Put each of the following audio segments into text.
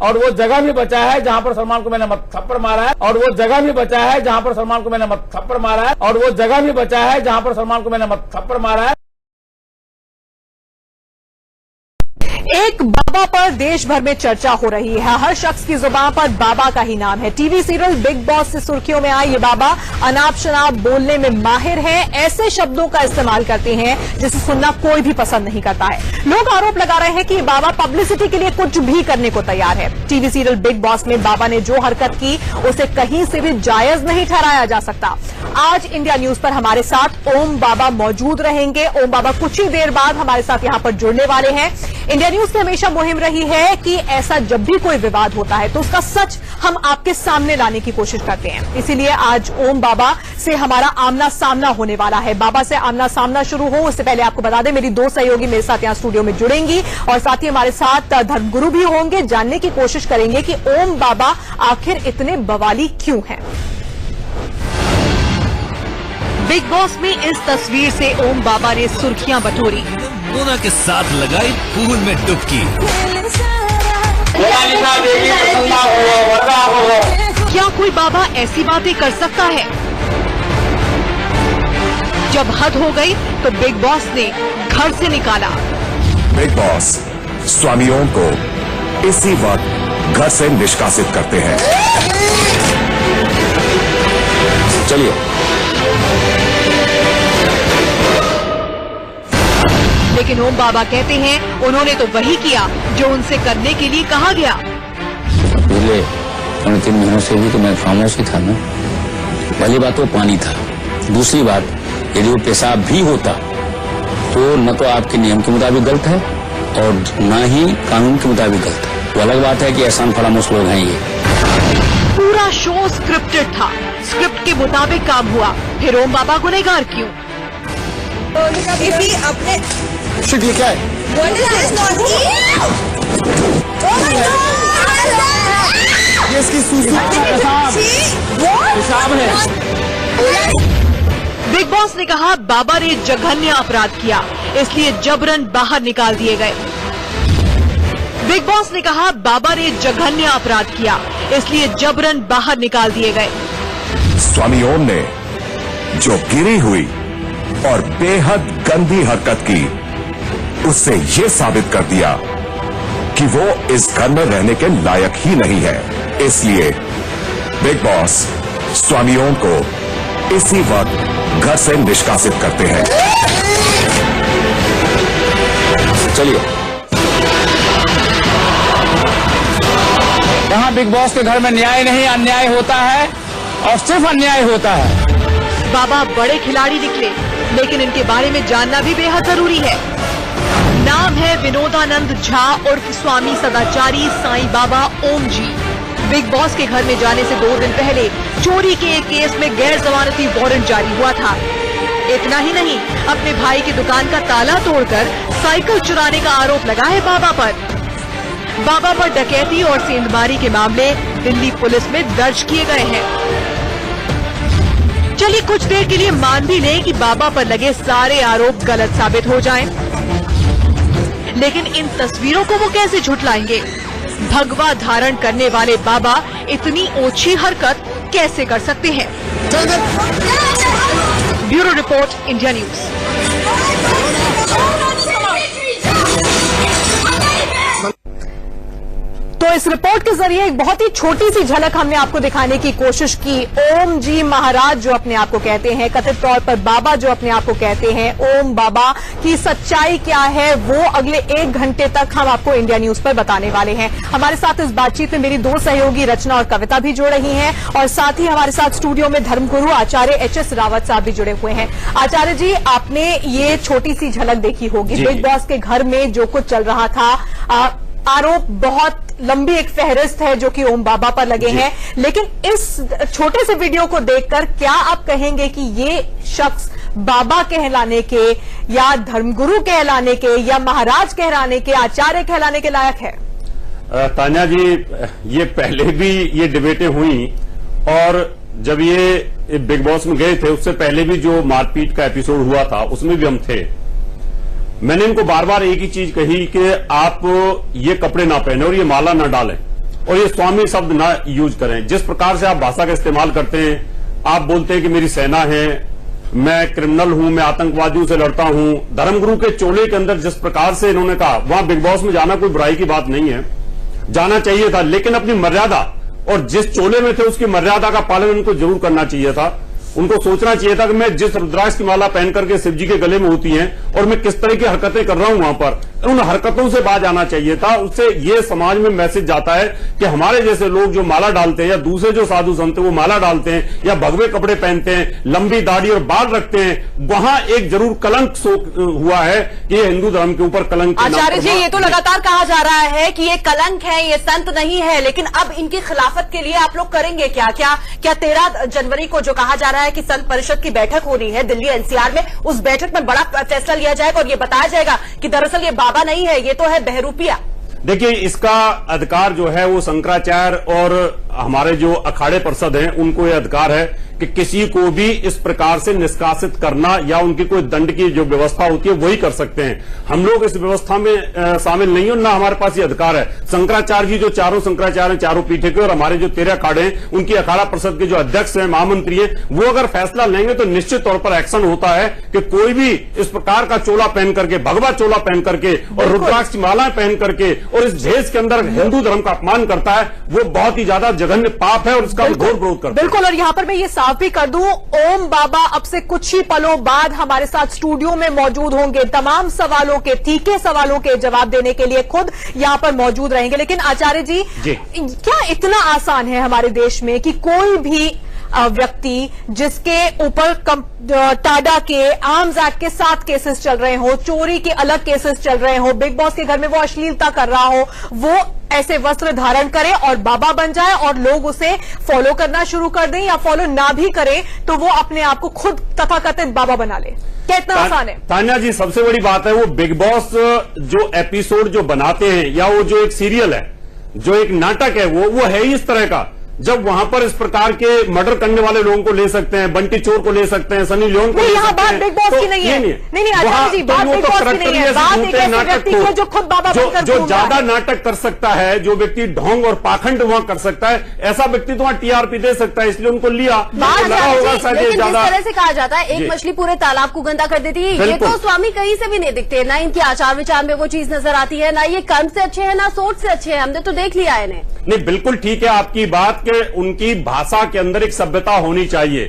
और वो जगह भी बचा है जहां पर सलमान को मैंने थप्पड़ मारा है, और वो जगह भी बचा है जहां पर सलमान को मैंने थप्पड़ मारा है, और वो जगह भी बचा है जहां पर सलमान को मैंने थप्पड़ मारा है। एक बाबा पर देश भर में चर्चा हो रही है। हर शख्स की जुबान पर बाबा का ही नाम है। टीवी सीरियल बिग बॉस से सुर्खियों में आए ये बाबा अनाप शनाप बोलने में माहिर हैं। ऐसे शब्दों का इस्तेमाल करते हैं जिसे सुनना कोई भी पसंद नहीं करता है। लोग आरोप लगा रहे हैं कि ये बाबा पब्लिसिटी के लिए कुछ भी करने को तैयार है। टीवी सीरियल बिग बॉस में बाबा ने जो हरकत की उसे कहीं से भी जायज नहीं ठहराया जा सकता। आज इंडिया न्यूज पर हमारे साथ ओम बाबा मौजूद रहेंगे। ओम बाबा कुछ ही देर बाद हमारे साथ यहां पर जुड़ने वाले हैं। इंडिया न्यूज की हमेशा मुहिम रही है कि ऐसा जब भी कोई विवाद होता है तो उसका सच हम आपके सामने लाने की कोशिश करते हैं। इसीलिए आज ओम बाबा से हमारा आमना सामना होने वाला है। बाबा से आमना सामना शुरू हो उससे पहले आपको बता दें, मेरी दो सहयोगी मेरे साथ यहां स्टूडियो में जुड़ेंगी और साथ ही हमारे साथ धर्मगुरु भी होंगे। जानने की कोशिश करेंगे कि ओम बाबा आखिर इतने बवाली क्यों हैं। बिग बॉस में इस तस्वीर से ओम बाबा ने सुर्खियां बटोरी। मोना के साथ लगाई पूल में डुबकी। क्या कोई बाबा ऐसी बातें कर सकता है? जब हद हो गई तो बिग बॉस ने घर से निकाला। बिग बॉस स्वामी ओम को इसी वक्त घर से निष्कासित करते हैं। चलिए। लेकिन ओम बाबा कहते हैं उन्होंने तो वही किया जो उनसे करने के लिए कहा गया। पिछले 3 महीनों से भी तो मैं खामोश ही था ना। पहली बात तो पानी था, दूसरी बात यदि वो पेशाब भी होता तो न तो आपके नियम के मुताबिक गलत है और न ही कानून के मुताबिक गलत है। तो अलग बात है कि एहसान फरामोश लोग हैं ये। पूरा शो स्क्रिप्टेड था, स्क्रिप्ट के मुताबिक काम हुआ, फिर ओम बाबा गुनहगार क्यों? अपने ये क्या है? ये इसकी पेशाब है। बिग बॉस ने कहा बाबा ने जघन्य अपराध किया इसलिए जबरन बाहर निकाल दिए गए। बिग बॉस ने कहा बाबा ने जघन्य अपराध किया इसलिए जबरन बाहर निकाल दिए गए। स्वामी ओम ने जो गिरी हुई और बेहद गंदी हरकत की उससे ये साबित कर दिया कि वो इस घर में रहने के लायक ही नहीं है। इसलिए बिग बॉस स्वामी ओम को इसी वक्त घर से निष्कासित करते हैं। चलिए। यहाँ बिग बॉस के घर में न्याय नहीं अन्याय होता है और सिर्फ अन्याय होता है। बाबा बड़े खिलाड़ी निकले लेकिन इनके बारे में जानना भी बेहद जरूरी है। नाम है विनोदानंद झा उर्फ स्वामी सदाचारी साईं बाबा ओम जी। बिग बॉस के घर में जाने से 2 दिन पहले चोरी के एक केस में गैर जमानती वारंट जारी हुआ था। इतना ही नहीं, अपने भाई की दुकान का ताला तोड़कर साइकिल चुराने का आरोप लगा है बाबा पर। बाबा पर डकैती और सेंधमारी के मामले दिल्ली पुलिस में दर्ज किए गए हैं। चलिए कुछ देर के लिए मान भी लें कि बाबा पर लगे सारे आरोप गलत साबित हो जाएं, लेकिन इन तस्वीरों को वो कैसे झुठलाएंगे? भगवा धारण करने वाले बाबा इतनी ओछी हरकत कैसे कर सकते हैं? Bureau report, India news. तो इस रिपोर्ट के जरिए एक बहुत ही छोटी सी झलक हमने आपको दिखाने की कोशिश की। ओम जी महाराज जो अपने आप को कहते हैं, कथित तौर पर बाबा जो अपने आप को कहते हैं, ओम बाबा की सच्चाई क्या है वो अगले 1 घंटे तक हम आपको इंडिया न्यूज पर बताने वाले हैं। हमारे साथ इस बातचीत में मेरी 2 सहयोगी रचना और कविता भी जुड़ रही हैं और साथ ही हमारे साथ स्टूडियो में धर्मगुरु आचार्य HS रावत साहब भी जुड़े हुए हैं। आचार्य जी, आपने ये छोटी सी झलक देखी होगी बिग बॉस के घर में जो कुछ चल रहा था। आरोप बहुत लंबी एक फहरिस्त है जो कि ओम बाबा पर लगे हैं, लेकिन इस छोटे से वीडियो को देखकर क्या आप कहेंगे कि ये शख्स बाबा कहलाने के या धर्मगुरु कहलाने के या महाराज कहलाने के, आचार्य कहलाने के लायक है? तान्या जी, ये पहले भी ये डिबेटें हुई और जब ये बिग बॉस में गए थे उससे पहले भी जो मारपीट का एपिसोड हुआ था उसमें भी हम थे। मैंने इनको बार बार एक ही चीज कही कि आप ये कपड़े ना पहने और ये माला ना डालें। और ये स्वामी शब्द ना यूज करें। जिस प्रकार से आप भाषा का इस्तेमाल करते हैं, आप बोलते हैं कि मेरी सेना है, मैं क्रिमिनल हूं, मैं आतंकवादियों से लड़ता हूं। धर्मगुरु के चोले के अंदर जिस प्रकार से इन्होंने कहा, वहां बिग बॉस में जाना कोई बुराई की बात नहीं है, जाना चाहिए था, लेकिन अपनी मर्यादा और जिस चोले में थे उसकी मर्यादा का पालन उनको जरूर करना चाहिए था। उनको सोचना चाहिए था कि मैं जिस रुद्राक्ष की माला पहन करके शिव जी के गले में होती हैं और मैं किस तरह की हरकतें कर रहा हूं वहां पर, उन हरकतों से बाज आना चाहिए था। उससे ये समाज में मैसेज जाता है कि हमारे जैसे लोग जो माला डालते हैं या दूसरे जो साधु संत वो माला डालते हैं या भगवे कपड़े पहनते हैं, लंबी दाढ़ी और बाल रखते हैं, वहां एक जरूर कलंक हुआ है कि ये हिंदू धर्म के ऊपर कलंक। आचार्य जी, ये तो लगातार कहा जा रहा है कि ये कलंक है, ये संत नहीं है, लेकिन अब इनकी खिलाफत के लिए आप लोग करेंगे क्या? क्या 13 जनवरी को जो कहा जा रहा है कि संत परिषद की बैठक हो रही है दिल्ली एनसीआर में, उस बैठक में बड़ा फैसला लिया जाएगा और ये बताया जाएगा कि दरअसल ये बाबा नहीं है, ये तो है बहरूपिया? देखिए, इसका अधिकार जो है वो शंकराचार्य और हमारे जो अखाड़े परिषद हैं उनको ये अधिकार है कि किसी को भी इस प्रकार से निष्कासित करना या उनकी कोई दंड की जो व्यवस्था होती है वही कर सकते हैं। हम लोग इस व्यवस्था में शामिल नहीं हो, ना हमारे पास ये अधिकार है। शंकराचार्य जी जो चारों शंकराचार्य हैं, चारों पीठे के, और हमारे जो 13 अखाड़े हैं उनकी अखाड़ा परिषद के जो अध्यक्ष हैं, महामंत्री हैं, वो अगर फैसला लेंगे तो निश्चित तौर पर एक्शन होता है कि कोई भी इस प्रकार का चोला पहन करके, भगवा चोला पहन करके और रुद्राक्ष की मालाएं पहन करके और इस भेष के अंदर हिंदू धर्म का अपमान करता है, वो बहुत ही ज्यादा जघन्य पाप है और इसका घोर विरोध करता है। बिल्कुल, और यहां पर मैं ये साफ भी कर दूं, ओम बाबा अब से कुछ ही पलों बाद हमारे साथ स्टूडियो में मौजूद होंगे। तमाम सवालों के, तीखे सवालों के जवाब देने के लिए खुद यहां पर मौजूद रहेंगे। लेकिन आचार्य जी, क्या इतना आसान है हमारे देश में कि कोई भी व्यक्ति जिसके ऊपर टाडा के, आर्म्स एक्ट के 7 केसेस चल रहे हो, चोरी के अलग केसेस चल रहे हो, बिग बॉस के घर में वो अश्लीलता कर रहा हो, वो ऐसे वस्त्र धारण करे और बाबा बन जाए और लोग उसे फॉलो करना शुरू कर दें, या फॉलो ना भी करें तो वो अपने आप को खुद तथाकथित बाबा बना ले? क्या इतना आसान है? तान्या जी, सबसे बड़ी बात है वो बिग बॉस जो एपिसोड जो बनाते हैं या वो जो एक सीरियल है, जो एक नाटक है, वो है ही इस तरह का। जब वहां पर इस प्रकार के मर्डर करने वाले लोगों को ले सकते हैं, बंटी चोर को ले सकते हैं, सनी लियोन को ले सकते हैं, बात बिग बॉस की नहीं है। नहीं आचार्य जी, बात बिग बॉस की नहीं है, बात एक ऐसे व्यक्ति की जो खुद बाबा बनकर जो ज्यादा नाटक कर सकता है, जो व्यक्ति ढोंग और पाखंड वहां कर सकता है, ऐसा व्यक्ति तो वहां टीआरपी दे सकता है, इसलिए उनको लिया। लगा होगा शायद जिस तरह से कहा जाता है एक मछली पूरे तालाब को गंदा कर देती है, ये तो स्वामी कहीं से भी नहीं दिखते, ना इनके आचार विचार में वो चीज नजर आती है, ना ये कर्म से अच्छे हैं, ना सोच से अच्छे हैं। हमने तो देख लिया है इन्हें। नहीं, बिल्कुल ठीक है आपकी बात कि उनकी भाषा के अंदर एक सभ्यता होनी चाहिए,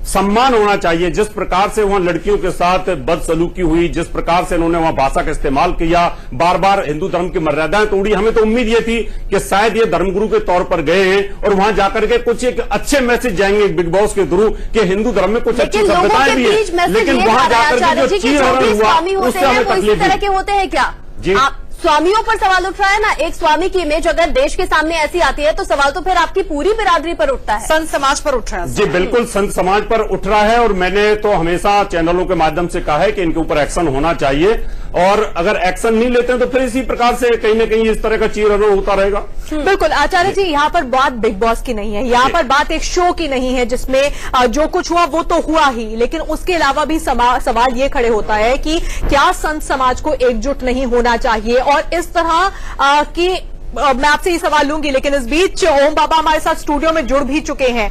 सम्मान होना चाहिए। जिस प्रकार से वहां लड़कियों के साथ बदसलूकी हुई, जिस प्रकार से उन्होंने वहां भाषा का इस्तेमाल किया, बार बार हिंदू धर्म की मर्यादाएं तोड़ी, हमें तो उम्मीद ये थी कि शायद ये धर्मगुरु के तौर पर गए हैं और वहां जाकर के कुछ एक अच्छे मैसेज जाएंगे बिग बॉस के थ्रू कि हिंदू धर्म में कुछ अच्छी सभ्यताएं भी है, लेकिन वहां जाकर के जो चीज हुआ उससे हमें तकलीफ तरह के होते हैं क्या जी? स्वामियों पर सवाल उठ रहा है ना, एक स्वामी की इमेज अगर देश के सामने ऐसी आती है तो सवाल तो फिर आपकी पूरी बिरादरी पर उठता है, संत समाज पर उठ रहा है। जी बिल्कुल, संत समाज पर उठ रहा है और मैंने तो हमेशा चैनलों के माध्यम से कहा है कि इनके ऊपर एक्शन होना चाहिए, और अगर एक्शन नहीं लेते हैं तो फिर इसी प्रकार से कहीं न कहीं इस तरह का चीरहरण होता रहेगा। बिल्कुल आचार्य जी, यहाँ पर बात बिग बॉस की नहीं है, यहाँ पर बात एक शो की नहीं है जिसमें जो कुछ हुआ वो तो हुआ ही, लेकिन उसके अलावा भी सवाल ये खड़े होता है कि क्या संत समाज को एकजुट नहीं होना चाहिए? और इस तरह कि मैं आपसे ये सवाल लूंगी, लेकिन इस बीच ओम बाबा हमारे साथ स्टूडियो में जुड़ भी चुके हैं।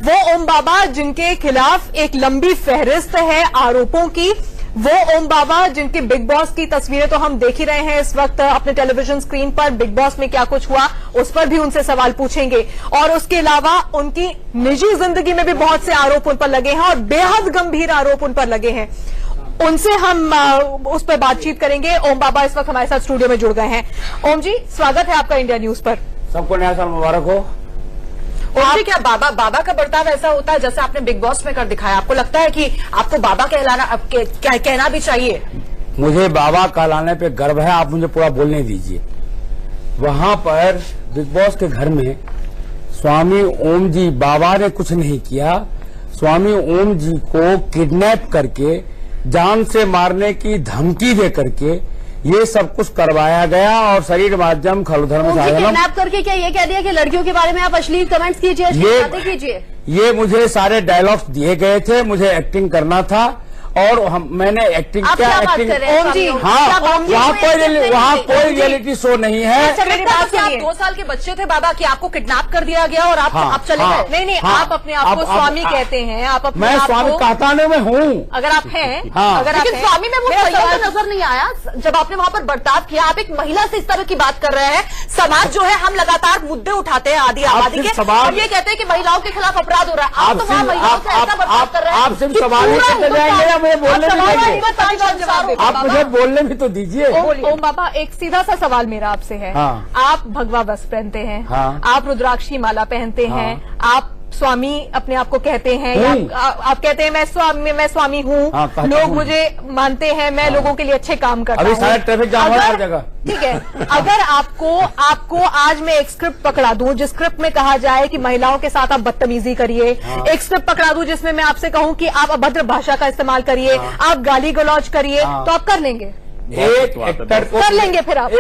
वो ओम बाबा जिनके खिलाफ एक लंबी फहरिस्त है आरोपों की, वो ओम बाबा जिनके बिग बॉस की तस्वीरें तो हम देख ही रहे हैं इस वक्त अपने टेलीविजन स्क्रीन पर, बिग बॉस में क्या कुछ हुआ उस पर भी उनसे सवाल पूछेंगे, और उसके अलावा उनकी निजी जिंदगी में भी बहुत से आरोप उन पर लगे हैं और बेहद गंभीर आरोप उन पर लगे हैं, उनसे हम उस पर बातचीत करेंगे। ओम बाबा इस वक्त हमारे साथ स्टूडियो में जुड़ गए हैं। ओम जी, स्वागत है आपका इंडिया न्यूज पर। सबको नया साल मुबारक हो। ओम जी, क्या बाबा का बर्ताव ऐसा होता है जैसे आपने बिग बॉस में कर दिखाया? आपको लगता है कि आपको बाबा कहना भी चाहिए? मुझे बाबा कहलाने पे गर्व है, आप मुझे पूरा बोलने दीजिए। वहां पर बिग बॉस के घर में स्वामी ओम जी, बाबा ने कुछ नहीं किया, स्वामी ओम जी को किडनैप करके जान से मारने की धमकी दे करके ये सब कुछ करवाया गया, और शरीर माध्यम खलुधर्म किडनैप करके क्या ये कह दिया कि लड़कियों के बारे में आप अश्लील कमेंट्स कीजिए, बातें कीजिए? ये मुझे सारे डायलॉग्स दिए गए थे, मुझे एक्टिंग करना था और मैंने एक्टिंग क्या एक्टिंग ओम जी, हाँ, वहाँ कोई रियलिटी शो नहीं है। आप 2 साल के बच्चे थे बाबा कि आपको किडनैप कर दिया गया और आप चले गए। नहीं, आप अपने आप को स्वामी कहते हैं, आप अपने मैं स्वामी कहता नहीं, मैं हूँ। अगर आप हैं, लेकिन स्वामी में वो सही नजर नहीं आया जब आपने वहाँ पर बर्ताव किया। आप एक महिला से इस तरह की बात कर रहे हैं। समाज जो है, हम लगातार मुद्दे उठाते हैं आदि आबादी के, और ये कहते हैं कि महिलाओं के खिलाफ अपराध हो रहा है। आप तो वहाँ महिलाओं से ऐसा बर्ताव कर रहे हैं। आप सिर्फ सवाल ही करते जाएंगे या मुझे बोलने भी देंगे? आप मुझे बोलने भी तो दीजिए। ओम बाबा, एक सीधा सा सवाल मेरा आपसे है। आप भगवा वस्त्र पहनते हैं, आप रुद्राक्षी माला पहनते हैं, आप स्वामी अपने आप को कहते हैं, आप कहते हैं मैं स्वामी हूँ, लोग मुझे मानते हैं, मैं लोगों के लिए अच्छे काम करता हूँ। अभी सारा ट्रैफिक जाम है हर जगह। ठीक है, अगर आपको आज मैं एक स्क्रिप्ट पकड़ा दूं जिस स्क्रिप्ट में कहा जाए कि महिलाओं के साथ आप बदतमीजी करिए, एक स्क्रिप्ट पकड़ा दूं जिसमें मैं आपसे कहूं कि आप अभद्र भाषा का इस्तेमाल करिए, आप गाली गलौज करिए, तो आप कर लेंगे? एक एक्टर को कर लेंगे फिर आप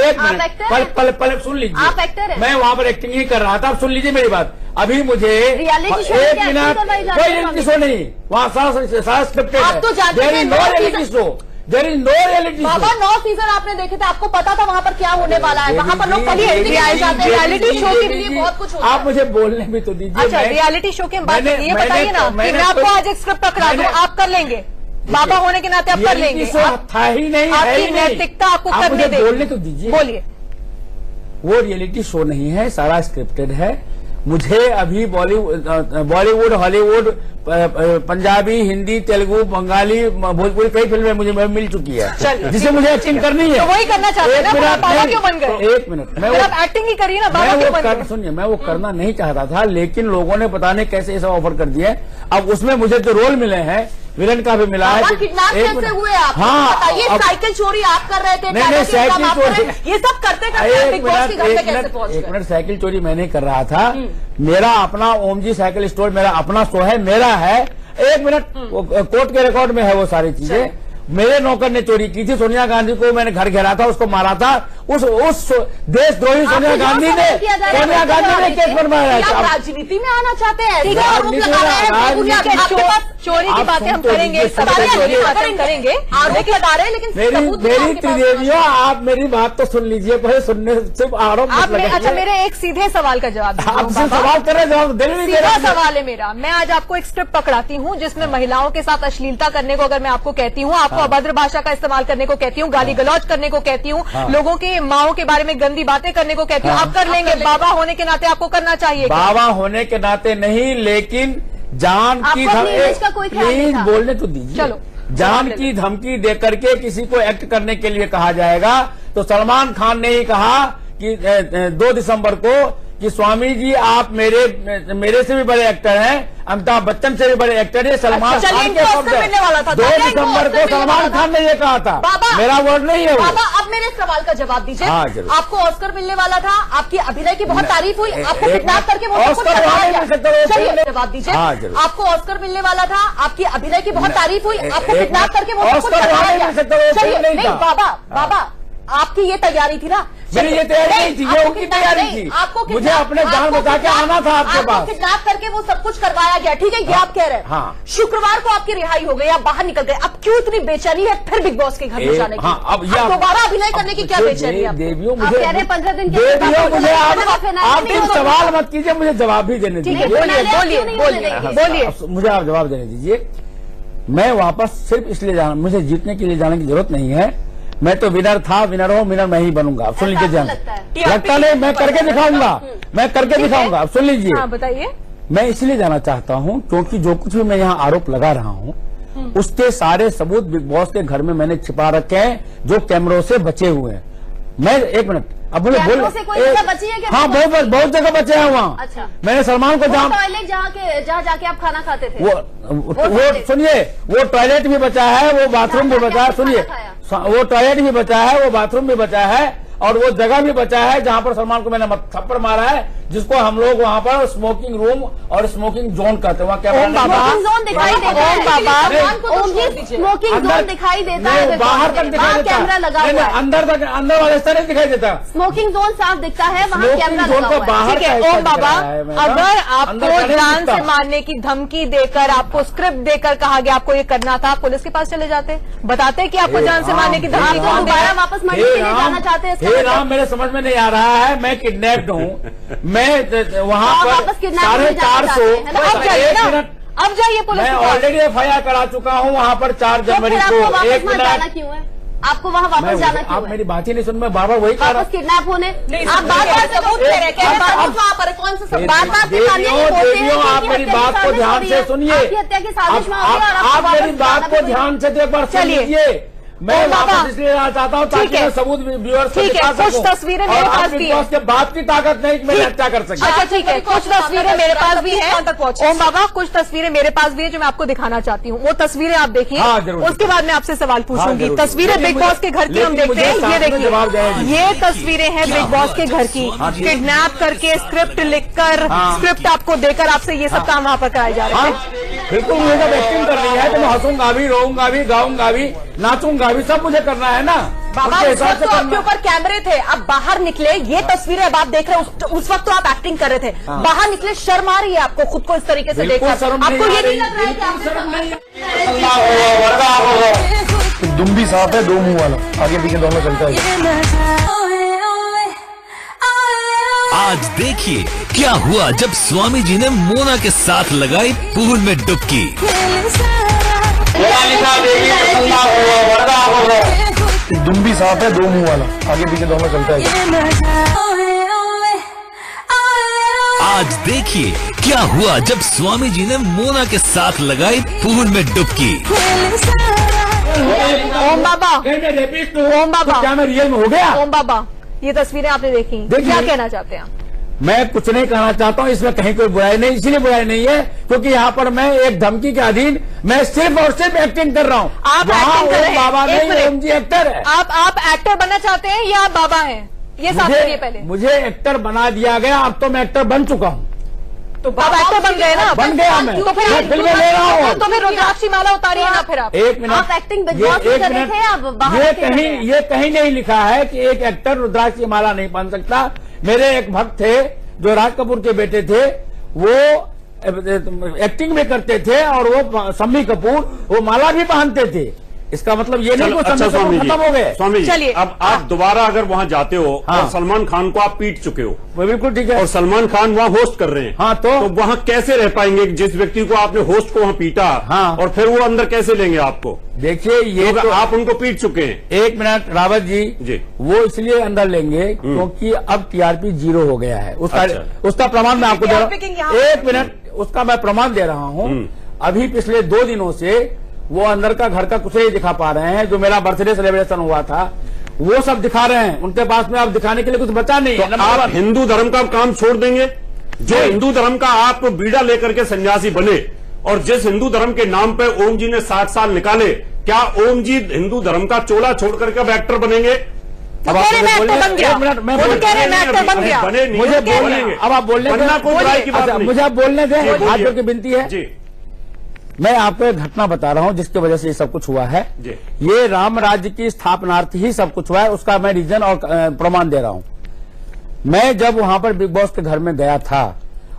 पल सुन लीजिए, आप एक्टर हैं। मैं वहाँ पर एक्टिंग ही कर रहा था। आप सुन लीजिए मेरी बात। अभी मुझे रियलिटी शो एक मिनट, कोई रियलिटी शो नहीं, वहाँ सारा स्क्रिप्टेड है। तो जानते हैं no reality show, there is no reality show. बाबा 9 सीजन आपने देखे थे, आपको पता था वहाँ पर क्या होने वाला है। वहाँ पर लोग पहले एडिटिंग आए जाते हैं। रियलिटी शो के लिए बहुत कुछ होता है। आप मुझे बोलने भी तो दीजिए। अच्छा, रियलिटी शो के बात ये बताइए ना, मैं आपको आज एक स्क्रिप्ट पकड़ा दूं, आप कर लेंगे? बाबा होने के नाते आप कर लेंगे? था ही नहीं, आपकी नैतिकता आपको करने दे। बोलने तो दीजिए, बोलिए। वो रियलिटी शो नहीं है, सारा स्क्रिप्टेड है। मुझे अभी बॉलीवुड, हॉलीवुड, पंजाबी, हिंदी, तेलुगु, बंगाली, भोजपुरी कई फिल्में मुझे मिल चुकी है जिसे मुझे एक्टिंग करनी है। तो वही करना चाहते हैं ना, बाबा क्यों बन गए? एक मिनट, मैं आप एक्टिंग ही करिए ना, बाबा क्यों बन गए? सुनिए, मैं वो करना नहीं चाहता था, लेकिन लोगों ने पता नहीं कैसे ऐसा ऑफर कर दिया। अब उसमें मुझे जो रोल मिले हैं, विलन का भी मिला है। किडनैप कैसे हुए आप? हाँ, ये साइकिल चोरी आप कर रहे थे? नहीं, साइकिल चोरी, ये सब करते करते बिग बॉस के घर में कैसे पहुंच गए? एक मिनट, साइकिल चोरी मैं नहीं कर रहा था। मेरा अपना ओम जी साइकिल स्टोर, मेरा अपना शो है, मेरा है। एक मिनट, कोर्ट के रिकॉर्ड में है वो सारी चीजें। मेरे नौकर ने चोरी की थी, सोनिया गांधी को मैंने घर घेरा था, उसको मारा था। उस देशद्रोही सोनिया गांधी ने केस बनवाया। आप राजनीति में आना चाहते हैं? चोरी की बातें हम करेंगे, करेंगे, आरोप लगा रहे हैं, लेकिन मेरी त्रिदेवियों, आप मेरी बात तो सुन लीजिए, पहले सुनने सिर्फ आरोप। अच्छा, मेरे एक सीधे सवाल का जवाब दीजिए। आप सवाल कर रहे, जवाब देने नहीं दे रहे। सीधा सवाल है मेरा। मैं आज आपको एक स्क्रिप्ट पकड़ाती हूँ जिसमें महिलाओं के साथ अश्लीलता करने को अगर मैं आपको कहती हूँ, आपको अभद्र भाषा का इस्तेमाल करने को कहती हूँ, गाली गलौज करने को कहती हूँ, लोगों की माओं के बारे में गंदी बातें करने को कहती हूँ, आप कर लेंगे? बाबा होने के नाते आपको करना चाहिए। बाबा होने के नाते नहीं, लेकिन जान की प्लीज बोलने तो दीजिए। चलो, जान की धमकी दे करके किसी को एक्ट करने के लिए कहा जाएगा, तो सलमान खान ने ही कहा कि 2 दिसंबर को कि स्वामी जी आप मेरे से भी बड़े एक्टर हैं, अमिताभ बच्चन से भी बड़े एक्टर है, सलमान खान के शब्द। 2 दिसंबर को सलमान खान ने ये कहा था, मेरा वर्ड नहीं है वो। बाबा, अब मेरे सवाल का जवाब दीजिए। आपको ऑस्कर मिलने वाला था, आपकी अभिनय की बहुत तारीफ हुई, आपको किडनैप करके वो जवाब दीजिए। आपको ऑस्कर मिलने वाला था, आपकी अभिनय की बहुत तारीफ हुई, आपको किडनैप करके वो नहीं। बाबा, आपकी ये तैयारी थी ना? मेरी ये तैयारी नहीं थी, ये उनकी तैयारी थी। मुझे अपने जान बचा के आना था आपके पास। किडनैप करके वो सब कुछ करवाया गया, ठीक है, ये आप कह रहे हैं। हाँ। शुक्रवार को आपकी रिहाई हो गई, आप बाहर निकल गए। अब क्यों इतनी बेचैनी है फिर बिग बॉस के घर में जाने की? अब दोबारा अभिनय करने की क्या बेचैनी है? देवियों, आप कह रहे हैं 15 दिन मुझे आप सवाल मत कीजिए, मुझे जवाब भी देने दीजिए। बोलिए, मुझे आप जवाब देने दीजिए। मैं वापस सिर्फ इसलिए जाना, मुझे जीतने के लिए जाने की जरूरत नहीं है। मैं तो विनर था, विनर हो, विनर मैं ही बनूंगा। अब सुन लीजिए, जान लगता नहीं, मैं करके दिखाऊंगा, मैं करके दिखाऊंगा। अब सुन लीजिए, बताइए। मैं इसलिए जाना चाहता हूं क्योंकि जो कुछ भी मैं यहाँ आरोप लगा रहा हूं उसके सारे सबूत बिग बॉस के घर में मैंने छिपा रखे हैं, जो कैमरों से बचे हुए हैं। मैं एक मिनट, अब मुझे बोल, हाँ बहुत जगह बचे हैं वहाँ। अच्छा। मैंने सलमान को टॉयलेट जहाँ जाके आप खाना खाते थे, वो सुनिए, वो टॉयलेट भी बचा है, वो बाथरूम भी बचा है। सुनिए, वो टॉयलेट भी बचा है, वो बाथरूम भी बचा है, और वो जगह भी बचा है जहां पर सलमान को मैंने थप्पड़ मारा है, जिसको हम लोग वहां पर स्मोकिंग रूम और स्मोकिंग जोन कहते हैं। वहाँ क्या स्मोकिंग जोन दिखाई देता है, स्मोकिंग जोन दिखाई देता है, बाहर तक दिखाई देता कैमरा लगा हुआ है, अंदर तक, अंदर वाले हिस्सा नहीं दिखाई देता। स्मोकिंग जोन साफ दिखता है, वहाँ कैमरा लगा हुआ है। बाहर ओम बाबा, अगर आपको जान से मारने की धमकी देकर, आपको स्क्रिप्ट देकर कहा गया आपको ये करना था, पुलिस के पास चले जाते, बताते कि आपको जान से मारने की धमकी, तो दोबारा वापस मंडी के लिए जाना चाहते हैं? हे राम, मेरे समझ में नहीं आ रहा है, मैं किडनैप्ड हूँ, मैं वहाँ पर 450। अब जाइए पुलिस। मैं ऑलरेडी FIR करा चुका हूँ वहाँ पर 4 जनवरी को। 1 मिनट, क्यों है आपको वहाँ वापस जाना? क्यों आप मेरी बात ही नहीं सुन, मैं बार-बार वही कह रहा हूँ। वापस किडनैप होने आप बार-बार सबूत दे रहे हैं, वहाँ पर कौन सा सब बार-बार देवियों, आप मेरी बात को ध्यान से सुनिए, हत्या की साजिश में आप मेरी बात को ध्यान से एक बार सुन लीजिए। मैं वापस इसलिए आना चाहता हूँ ताकि मैं सबूत व्यूअर्स को दिखा सकूं। कुछ तस्वीरें मेरे पास भी हैं। के बात की ताकत नहीं कि मेरी हत्या कर सके। अच्छा ठीक है, कुछ तस्वीरें मेरे पास भी हैं। ओम बाबा, कुछ तस्वीरें मेरे पास भी है जो मैं आपको दिखाना चाहती हूँ, वो तस्वीरें आप देखिए। हाँ, जरूर। उसके बाद मैं आपसे सवाल पूछूंगी। तस्वीरें बिग बॉस के घर की हम देखते हैं, ये देखिए, ये तस्वीरें हैं बिग बॉस के घर की, किडनैप करके स्क्रिप्ट लिखकर, स्क्रिप्ट आपको देकर आपसे ये सब काम वहाँ पर कराए जा रहे हैं। बिल्कुल, मुझे जब एक्टिंग करनी है तो मैं हंसूंगा भी, रोऊंगा भी, गाऊंगा भी, नाचूंगा भी, सब मुझे करना है ना। बाबा, उस वक्त तो आपके ऊपर कैमरे थे, अब बाहर निकले, ये तस्वीरें अब आप देख रहे हैं, उस वक्त तो आप एक्टिंग कर रहे थे, बाहर निकले, शर्म आ रही है आपको खुद को इस तरीके से देखकर? आपको ये नहीं लग रहा है कि आप दुम भी साफ है, 2 मुंह वाला, आगे पीछे दोनों चलता है। आज देखिए क्या हुआ जब स्वामी जी ने मोना के साथ लगाई पूल में डुबकी। दुम भी साफ है, 2 मुंह वाला, आगे पीछे दोनों चलता है। आज देखिए क्या हुआ जब स्वामी जी ने मोना के साथ लगाई पूल में डुबकी। ओम बाबा, ओम बाबा, क्या मैं रियल में हो गया? ओम बाबा, ये तस्वीरें आपने देखी, क्या कहना चाहते हैं? मैं कुछ नहीं कहना चाहता हूँ, इसमें कहीं कोई बुराई नहीं, इसलिए बुराई नहीं है क्योंकि यहाँ पर मैं एक धमकी के अधीन मैं सिर्फ और सिर्फ एक्टिंग कर रहा हूँ। आप एक्टिंग कर रहे हैं? बाबा नहीं, ओम जी एक्टर है। आप एक्टर बनना चाहते हैं या आप बाबा हैं? ये साफ करिए पहले। मुझे एक्टर बना दिया गया, अब तो मैं एक्टर बन चुका हूँ। तो आप एक्टर बन गए ना? बन गया मैं, तो फिर फिल्में ले रहा हूँ। तो फिर रुद्राक्षी माला उतारिए ना फिर आप। एक मिनट, आप एक्टिंग बिग बॉस में कर रहे थे, आप बाहर ये कहीं नहीं लिखा है कि एक एक्टर रुद्राक्षी माला नहीं बन सकता। मेरे एक भक्त थे जो राज कपूर के बेटे थे, वो एक्टिंग भी करते थे और वो शम्मी कपूर वो माला भी पहनते थे। इसका मतलब ये नहीं कि अच्छा स्वामी जी, खत्म हो गए। स्वामी जी, चलिए, अब आप दोबारा अगर वहां जाते हो हाँ। और सलमान खान को आप पीट चुके हो, बिल्कुल ठीक है, और सलमान खान वहां होस्ट कर रहे हैं, हाँ, तो वहां कैसे रह पाएंगे? जिस व्यक्ति को आपने होस्ट को वहां पीटा, हाँ, और फिर वो अंदर कैसे लेंगे आपको? देखिए, ये तो आप उनको पीट चुके हैं। एक मिनट रावत जी, वो इसलिए अंदर लेंगे क्योंकि अब TRP 0 हो गया है। उसका प्रमाण मैं आपको दे रहा हूँ। एक मिनट, उसका मैं प्रमाण दे रहा हूँ। अभी पिछले 2 दिनों से वो अंदर का घर का कुछ नहीं दिखा पा रहे हैं। जो मेरा बर्थडे सेलिब्रेशन हुआ था वो सब दिखा रहे हैं, उनके पास में अब दिखाने के लिए कुछ बचा नहीं है। तो आप हिंदू धर्म का काम छोड़ देंगे? जो हिंदू धर्म का आप बीड़ा लेकर के सन्यासी बने, और जिस हिंदू धर्म के नाम पे ओम जी ने 60 साल निकाले, क्या ओम जी हिंदू धर्म का चोला छोड़ करके अब एक्टर बनेंगे? अब आप बने मुझे बोलेंगे, अब आप बोलने मुझे आप बोलने दें, हाथ जोड़ की विनती है जी। मैं आपको एक घटना बता रहा हूं जिसकी वजह से ये सब कुछ हुआ है। ये राम राज्य की स्थापनार्थ ही सब कुछ हुआ है, उसका मैं रीजन और प्रमाण दे रहा हूं। मैं जब वहां पर बिग बॉस के घर में गया था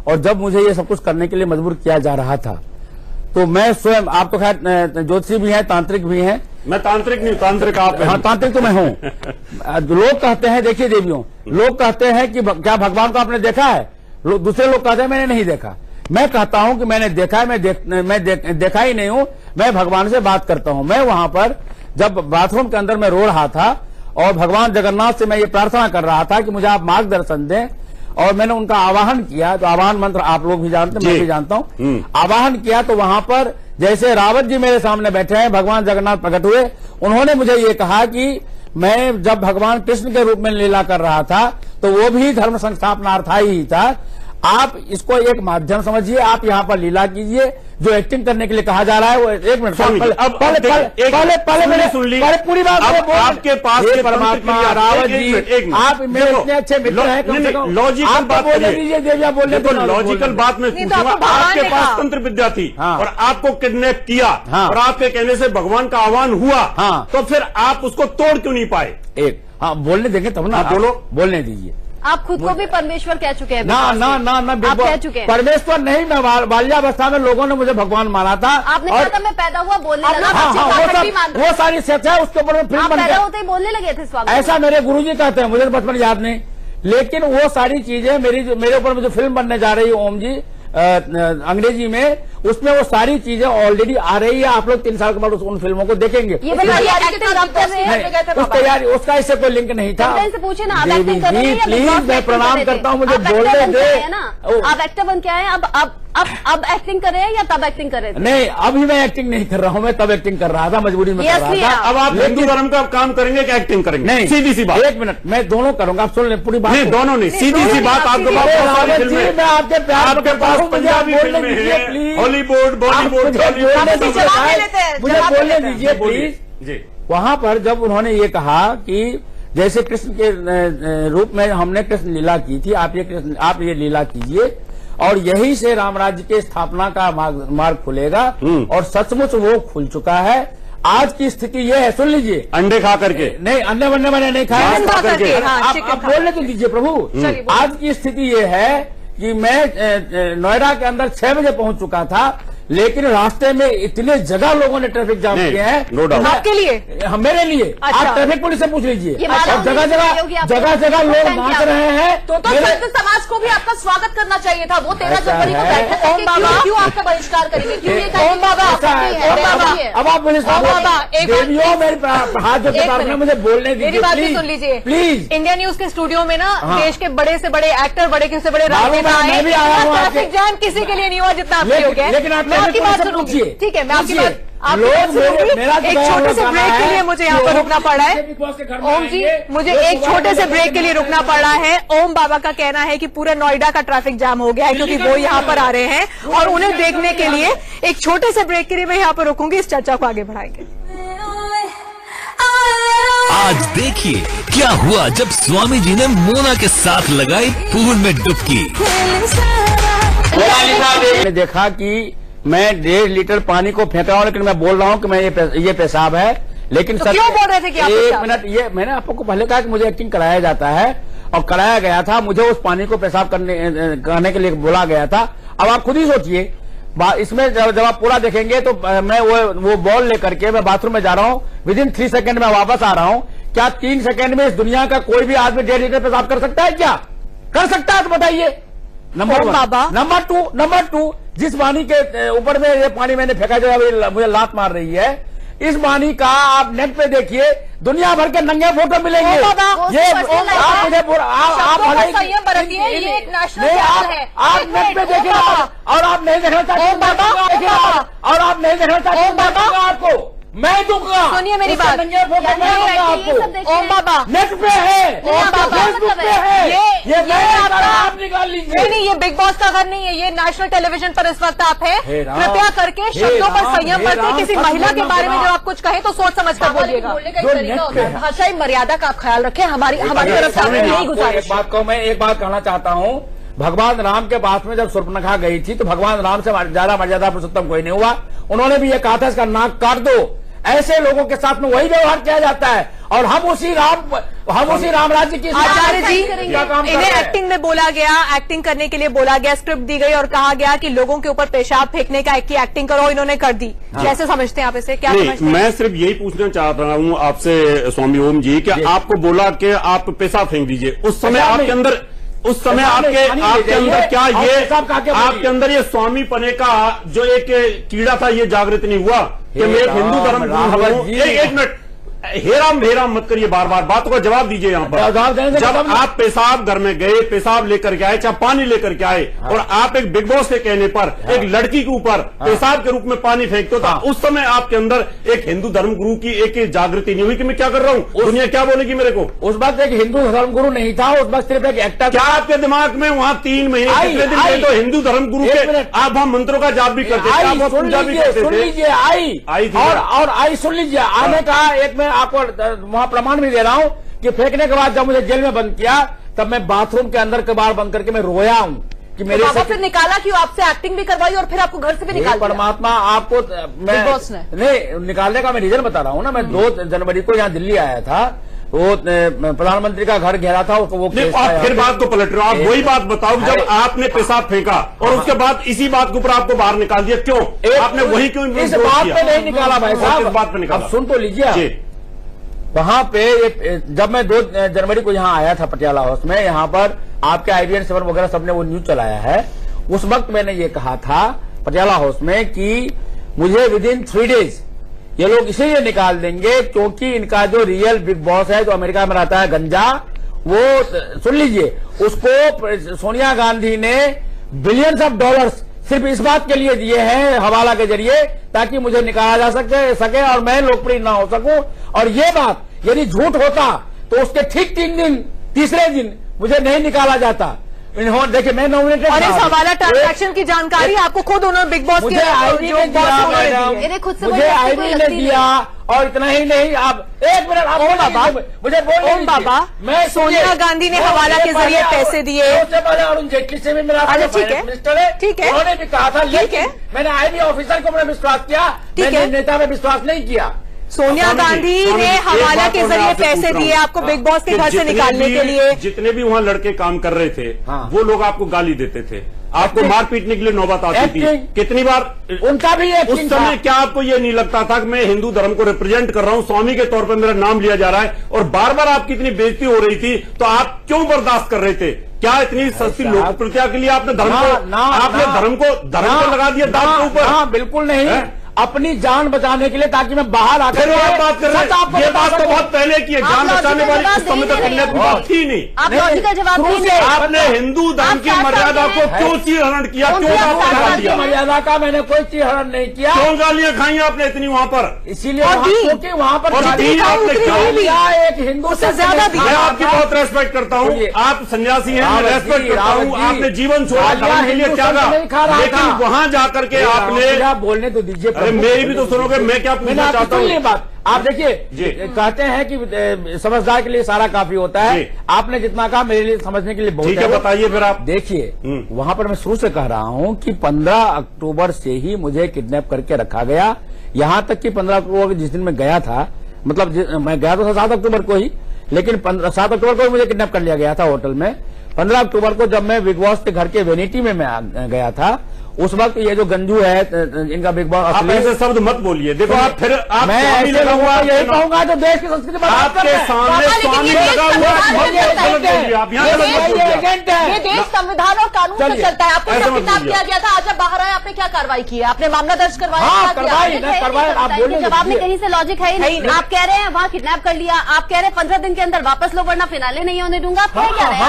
और जब मुझे ये सब कुछ करने के लिए मजबूर किया जा रहा था, तो मैं स्वयं, आप तो खैर ज्योतिषी भी हैं, तांत्रिक भी हैं। मैं तांत्रिक नहीं, तांत्रिक आप हैं। हाँ, तांत्रिक तो मैं हूँ। लोग कहते हैं, देखिए देवियों, लोग कहते हैं कि क्या भगवान को आपने देखा है? दूसरे लोग कहते हैं मैंने नहीं देखा। मैं कहता हूं कि मैंने देखा है, मैं देखा ही नहीं हूं, मैं भगवान से बात करता हूं। मैं वहां पर जब बाथरूम के अंदर मैं रो रहा था और भगवान जगन्नाथ से मैं ये प्रार्थना कर रहा था कि मुझे आप मार्गदर्शन दें, और मैंने उनका आवाहन किया। तो आवाहन मंत्र आप लोग भी जानते हैं, मैं भी जानता हूं। आवाहन किया तो वहां पर जैसे रावत जी मेरे सामने बैठे हैं, भगवान जगन्नाथ प्रकट हुए। उन्होंने मुझे ये कहा कि मैं जब भगवान कृष्ण के रूप में लीला कर रहा था तो वो भी धर्म संस्थापनार्थ ही था। आप इसको एक माध्यम समझिए, आप यहाँ पर लीला कीजिए। जो एक्टिंग करने के लिए कहा जा रहा है वो एक मिनट पहले मैंने सुन ली पूरी बात। आपके पास परमात्मा रावत जी, आप मेरे इतने अच्छे मित्र हैं, कम से कम लॉजिकल बात बोलने दीजिए देविया, बोलने तो लॉजिकल बात में पूछूंगा। आपके पास तंत्र विद्या थी और आपको किडनैप किया और आपके कहने से भगवान का आह्वान हुआ, तो फिर आप उसको तोड़ क्यों नहीं पाए? बोलने देंगे तब ना, बोलो, बोलने दीजिए। आप खुद को भी परमेश्वर कह चुके हैं। ना आप कह चुके हैं परमेश्वर नहीं, मैं बाल्यावस्था में लोगों ने मुझे भगवान माना था। आपने कहा था मैं पैदा हुआ बोलने लगा। वो सारी सच है, उसके ऊपर फिल्म बन पैदा होते ही बोलने लगे थे स्वामी। ऐसा मेरे गुरुजी कहते हैं, मुझे बचपन याद नहीं, लेकिन वो सारी चीजें मेरे ऊपर मुझे फिल्म बनने जा रही है ओम जी अंग्रेजी में, उसमें वो सारी चीजें ऑलरेडी आ रही है। आप लोग 3 साल के बाद उन फिल्मों को देखेंगे। उस तैयारी उसका इससे कोई लिंक नहीं था। पूछे ना, प्लीज मैं प्रणाम करता हूँ, मुझे बोलने दे। आप एक्टर बन के आए, अब एक्टिंग कर रहे हैं या तब एक्टिंग कर रहे थे? नहीं, अभी मैं एक्टिंग नहीं कर रहा हूँ, मैं तब एक्टिंग कर रहा था, मजबूरी में कर रहा था। अब आप हिंदू धर्म का काम करेंगे कि एक्टिंग करेंगे? नहीं, सीधी सी बात। एक मिनट, मैं दोनों करूंगा, आप सुन लें पूरी बात। नहीं, दोनों नहीं, सीधी सी बात। आपके पास मैं आपके प्यार आपके पास पंजाबी फिल्में हैं, हॉलीवुड, बॉलीवुड, मुझे बोलने दीजिए प्लीज जी। वहां पर जब उन्होंने ये कहा कि जैसे कृष्ण के रूप में हमने कृष्ण लीला की थी, आप ये लीला कीजिए और यही से राम राज्य के स्थापना का मार्ग खुलेगा, और सचमुच वो खुल चुका है। आज की स्थिति ये है, सुन लीजिए। अंडे खा करके नहीं, अंडे वंडे मैंने नहीं खाया, आप बोलने तो दीजिए प्रभु। आज की स्थिति ये है कि मैं नोएडा के अंदर 6 बजे पहुंच चुका था, लेकिन रास्ते में इतने जगह लोगों ने ट्रैफिक जाम किए हैं। आपके लिए? मेरे लिए। आप ट्रैफिक पुलिस से पूछ लीजिए, जगह जगह लोग नाच रहे हैं। तो संत समाज को भी आपका स्वागत करना चाहिए था। वो 13 जनवरी को बैठे थे, क्यों आपका बहिष्कार करेंगे? क्यों ये ओम बाबा? अब आप पुलिस देवियों मेरे हाथ जो मुझे बोलने दीजिए, मेरी बात भी सुन लीजिए प्लीज। इंडिया न्यूज के स्टूडियो में ना देश के बड़े से बड़े एक्टर, बड़े से बड़े राजनेता आए। मैं भी आया हूँ। ट्रैफिक जाम किसी के लिए नहीं हुआ जितना आपके हो गया। लेकिन आप आपकी बात सुनूंगी, ठीक है? मैं आपकी बात एक छोटे से ब्रेक के लिए मुझे यहाँ पर रुकना पड़ा है। ओम जी, मुझे एक छोटे से ब्रेक के लिए रुकना पड़ा है। ओम बाबा का कहना है कि पूरे नोएडा का ट्रैफिक जाम हो गया है, क्योंकि वो यहाँ पर आ रहे हैं और उन्हें देखने के लिए एक छोटे से ब्रेक के लिए मैं यहाँ पर रुकूंगी। इस चर्चा को आगे बढ़ाएंगे। आज देखिए क्या हुआ जब स्वामी जी ने मोना के साथ लगाई पूल में डुबकी। मैंने देखा कि मैं 1.5 लीटर पानी को फेंक रहा हूँ, लेकिन मैं बोल रहा हूँ कि मैं ये पेशाब है। लेकिन तो क्यों बोल रहे थे कि आप एक मिनट, ये मैंने आपको पहले कहा कि मुझे एक्टिंग कराया जाता है और कराया गया था। मुझे उस पानी को पेशाब करने के लिए बोला गया था। अब आप खुद ही सोचिए, इसमें जब आप पूरा देखेंगे तो मैं वो बॉल लेकर के मैं बाथरूम में जा रहा हूँ, विदिन 3 सेकंड में वापस आ रहा हूँ। क्या 3 सेकंड में इस दुनिया का कोई भी आदमी 1.5 लीटर पेशाब कर सकता है? क्या कर सकता है तो बताइए। नंबर 1। नंबर 2, जिस पानी के ऊपर में ये पानी मैंने फेंका जो मुझे लात मार रही है, इस पानी का आप नेट पे देखिए, दुनिया भर के नंगे फोटो मिलेंगे। ये आप नेट पे देखिए और आप नहीं देखना चाहते, और आप नहीं देखना चाहते आपको मैं दूंगा। सुनिए मेरी बात, आपको ओम बाबा नेट पे है, फेसबुक पे है, ये आप निकाल लीजिए। नहीं, ये बिग बॉस का घर नहीं है, ये नेशनल टेलीविजन पर इस वक्त आप है। कृपया करके शब्दों पर संयम बरतें। किसी महिला के बारे में जब आप कुछ कहें तो सोच समझ कर बोलिएगा। भाषाई मर्यादा का आप ख्याल रखें। हमारी तरफ से यही गुजारिश। मैं एक बात कहना चाहता हूँ, भगवान राम के पास में जब शूर्पणखा गई थी तो भगवान राम से ज्यादा मर्यादा पुरुषोत्तम कोई नहीं हुआ। उन्होंने भी ये कहा था इसका नाक काट दो। ऐसे लोगों के साथ में वही व्यवहार किया जाता है और हम उसी राम राज्य की। आचार्य जी, इन्हें एक्टिंग में बोला गया, एक्टिंग करने के लिए बोला गया, स्क्रिप्ट दी गई और कहा गया कि लोगों के ऊपर पेशाब फेंकने का की एक्टिंग करो, इन्होंने कर दी। कैसे समझते हैं आप इसे? क्या समझते हैं? मैं सिर्फ यही पूछना चाह रहा हूँ आपसे स्वामी ओम जी, कि आपको बोला कि आप पेशाब फेंक दीजिए, उस समय आपके अंदर आपके अंदर क्या ये आपके अंदर ये स्वामी पने का जो एक कीड़ा था ये जागृत नहीं हुआ कि मैं एक हिंदू धर्म? एक मिनट, हेराम भेराम मत करिए, बार बार बातों का जवाब दीजिए। यहाँ पर जब आप पेशाब घर में गए, पेशाब लेकर के आए, चाहे पानी लेकर के आए, और आप एक बिग बॉस के कहने पर एक लड़की के ऊपर पेशाब के रूप में पानी फेंकते हो, तो उस समय आपके अंदर एक हिंदू धर्म गुरु की एक जागृति नहीं हुई कि मैं क्या कर रहा हूँ, दुनिया क्या बोलेगी मेरे को? उस वक्त एक हिंदू धर्म गुरु नहीं था, उस वक्त सिर्फ एक एक्टर। क्या आपके दिमाग में वहाँ 3 महीने कितने दिन गए तो हिंदू धर्म गुरु के आप हम मंत्रों का जाप भी करते थे, आप पूजा भी करते थे? सुन लीजिए, आई और आई सुन लीजिए, आने का एक मैं आपको वहां प्रमाण भी दे रहा हूं कि फेंकने के बाद जब मुझे जेल में बंद किया, तब मैं बाथरूम के अंदर कबाड़ बंद करके मैं रोया हूं कि मेरे बाबा फिर निकाला क्यों? आपसे एक्टिंग भी करवाई और फिर आपको घर से भी निकाल दिया। परमात्मा आपको नहीं निकालने का मैं रीजन बता रहा हूं ना। मैं 2 जनवरी को यहाँ दिल्ली आया था, वो प्रधानमंत्री का घर घेरा था, वो आप फिर बात को पलट रहे हो। आप वही बात बताओ जब आपने पेशाब फेंका और उसके बाद इसी बात के ऊपर आपको बाहर निकाल दिया, क्यों? आपने वही क्यों इस बात पे नहीं निकाला भाई साहब? इस बात पे निकाला, सुन तो लीजिए। वहां पे जब मैं 2 जनवरी को यहाँ आया था पटियाला हाउस में, यहाँ पर आपके IBN 7 वगैरह सबने वो न्यूज चलाया है, उस वक्त मैंने ये कहा था पटियाला हाउस में कि मुझे विदिन 3 डेज ये लोग इसीलिए निकाल देंगे क्योंकि इनका जो रियल बिग बॉस है, जो अमेरिका में रहता है गंजा, वो सुन लीजिए, उसको सोनिया गांधी ने बिलियंस ऑफ डॉलर्स सिर्फ इस बात के लिए दिए हैं हवाला के जरिए, ताकि मुझे निकाला जा सके और मैं लोकप्रिय ना हो सकूं। और ये बात यदि झूठ होता तो उसके ठीक 3 दिन, तीसरे दिन मुझे नहीं निकाला जाता। देखिए मैं नॉमिनेटेड, और इस हवाला ट्रांजैक्शन की जानकारी आपको खुद उन्होंने बिग बॉस मुझे आईडी ने दिया, और इतना ही नहीं, आप एक मिनट आप मुझे बोलने बाबा, मैं सोनिया गांधी ने हवाला के जरिए पैसे दिए, उससे पहले अरुण जेटली से भी मेरा मिनिस्टर है, ठीक है, उन्होंने भी कहा था, लेकिन मैंने IB ऑफिसर को मैंने विश्वास किया, मैंने नेता में विश्वास नहीं किया। सोनिया गांधी ने हवाला के जरिए पैसे दिए आपको बिग बॉस के घर से निकालने के लिए। जितने भी वहाँ लड़के काम कर रहे थे, वो लोग आपको गाली देते थे, आपको मार पीटने के लिए नौबत आती थी कितनी बार, उनका भी उस समय क्या आपको ये नहीं लगता था कि मैं हिंदू धर्म को रिप्रेजेंट कर रहा हूँ, स्वामी के तौर पर मेरा नाम लिया जा रहा है, और बार बार आपकी इतनी बेइज्जती हो रही थी, तो आप क्यों बर्दाश्त कर रहे थे? क्या इतनी सस्ती लोकप्रियता के लिए आपने धर्म को लगा दिया दांव के ऊपर? हाँ बिल्कुल नहीं, अपनी जान बचाने के लिए, ताकि मैं बाहर आकर बात कर रहे हैं। ये बात तो बहुत पहले की है, जान बचाने वाली उस समय तक बात थी नहीं। आप लॉजिक का जवाब दीजिए। आपने हिंदू धर्म की मर्यादा को क्यों चीरहरण किया? क्यों मर्यादा का मैंने कोई चीरहरण नहीं किया। क्यों गालियां खाई आपने इतनी वहाँ पर? इसीलिए क्योंकि वहाँ पर आपने एक हिंदू से ज्यादा। मैं आपकी बहुत रेस्पेक्ट करता हूँ, आप सन्यासी हैं, मैं रेस्पेक्ट करता हूँ, आपने जीवन छोड़ा धर्म के लिए त्यागा, लेकिन वहाँ जाकर के आपने बोलने तो दीजिए, मेरी भी तो सुनोगे, मैं क्या पूछना चाहता हूँ? बात आप देखिए, कहते हैं कि समझदार के लिए सारा काफी होता है, आपने जितना कहा मेरे लिए समझने के लिए बहुत है। बताइए फिर आप। देखिए वहां पर मैं शुरू से कह रहा हूं कि 15 अक्टूबर से ही मुझे किडनैप करके रखा गया, यहां तक कि 15 अक्टूबर जिस दिन मैं गया था, मतलब मैं गया तो था 7 अक्टूबर को ही, लेकिन 7 अक्टूबर को मुझे किडनैप कर लिया गया था होटल में। 15 अक्टूबर को जब मैं बिग बॉस के घर के वेनिटी में मैं गया था, उस वक्त ये जो गंजू है इनका बिग बॉस, आप ऐसे शब्द मत बोलिए। देखो आप फिर आप मैं ऐसे कहूंगा, यही कहूंगा जो देश की संस्कृति आपके सामने स्वामी लगा हुआ एजेंट है। ये देश संविधान और कानून से चलता है। आपको क्या किताब किया गया था? आज आप बाहर आए, आपने क्या कार्रवाई की? आपने मामला दर्ज करवाया? जवाब में कहीं से लॉजिक है ही नहीं। आप कह रहे हैं वहाँ किडनैप कर लिया, आप कह रहे हैं 15 दिन के अंदर वापस लो वरना फिनाले नहीं होने दूंगा। आप क्या कह रहे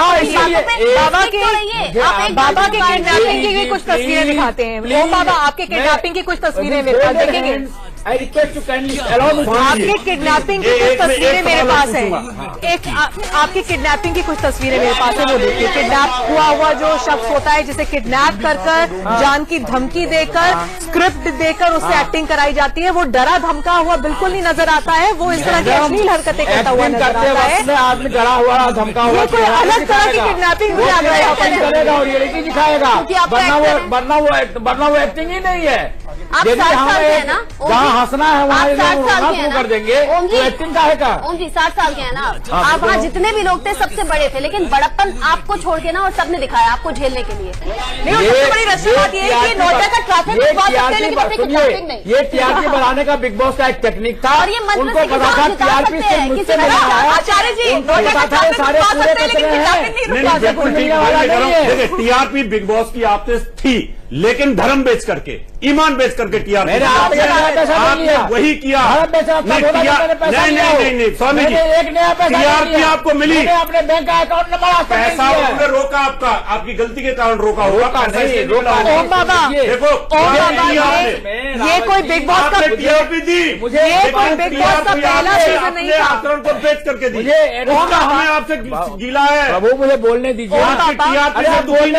हैं? बाबा के किडनैपिंग की कुछ तस्वीरें दिखाते हैं। ओम बाबा आपके किडनैपिंग की कुछ तस्वीरें मेरे पास देखेंगे। I request you kindly allow me। आपकी किडनैपिंग की कुछ तस्वीरें मेरे पास है। एक आपकी किडनैपिंग की कुछ तस्वीरें मेरे पास है, वो देखिए। किडनैप हुआ जो शख्स होता है, जिसे किडनैप कर जान की धमकी देकर, स्क्रिप्ट देकर उससे एक्टिंग कराई जाती है, वो डरा धमका हुआ बिल्कुल नहीं नजर आता है, वो इस तरह की अश्लील हरकतें करता हुआ नजर आता है। आदमी डरा हुआ धमका हुआ, ये कोई अलग तरह की किडनैपिंग करेगा और ये दिखाएगा, वरना वो एक्टिंग ही नहीं है। आप 60 साल के हैं ना, जहाँ हंसना है वहाँ शुरू कर देंगे। एक्टिंग का है का? ओम जी 60 साल के हैं ना आप, वहाँ जितने भी लोग थे सबसे बड़े थे, लेकिन बड़प्पन आपको छोड़ के ना और सबने दिखाया आपको झेलने के लिए। सबसे बड़ी रस्सी बात ये है कि नोएडा का ट्रैफिक ये टीआरपी बढ़ाने का बिग बॉस का एक टेक्निक था, और ये उनको पता था टीआरपी से मुझसे मिला है। आचार्य जी टीआरपी बिग बॉस की आपसे थी, लेकिन धर्म बेच करके, ईमान बेच करके टीआरपी मैंने आपने वही किया। नहीं स्वामी जी, एक नया टीआरपी आपको मिली, अपने बैंक का अकाउंट नंबर पैसा उन्होंने रोका, आपका आपकी गलती के कारण रोका होगा। ओम बाबा, देखो ये कोई बिग बॉस का टीआरपी दी, मुझे ये कोई बिग बॉस का पहला सीजन नहीं था। आचरण को बेच करके दी, मुझे हमें आपसे गीला है। प्रभु मुझे बोलने दीजिए,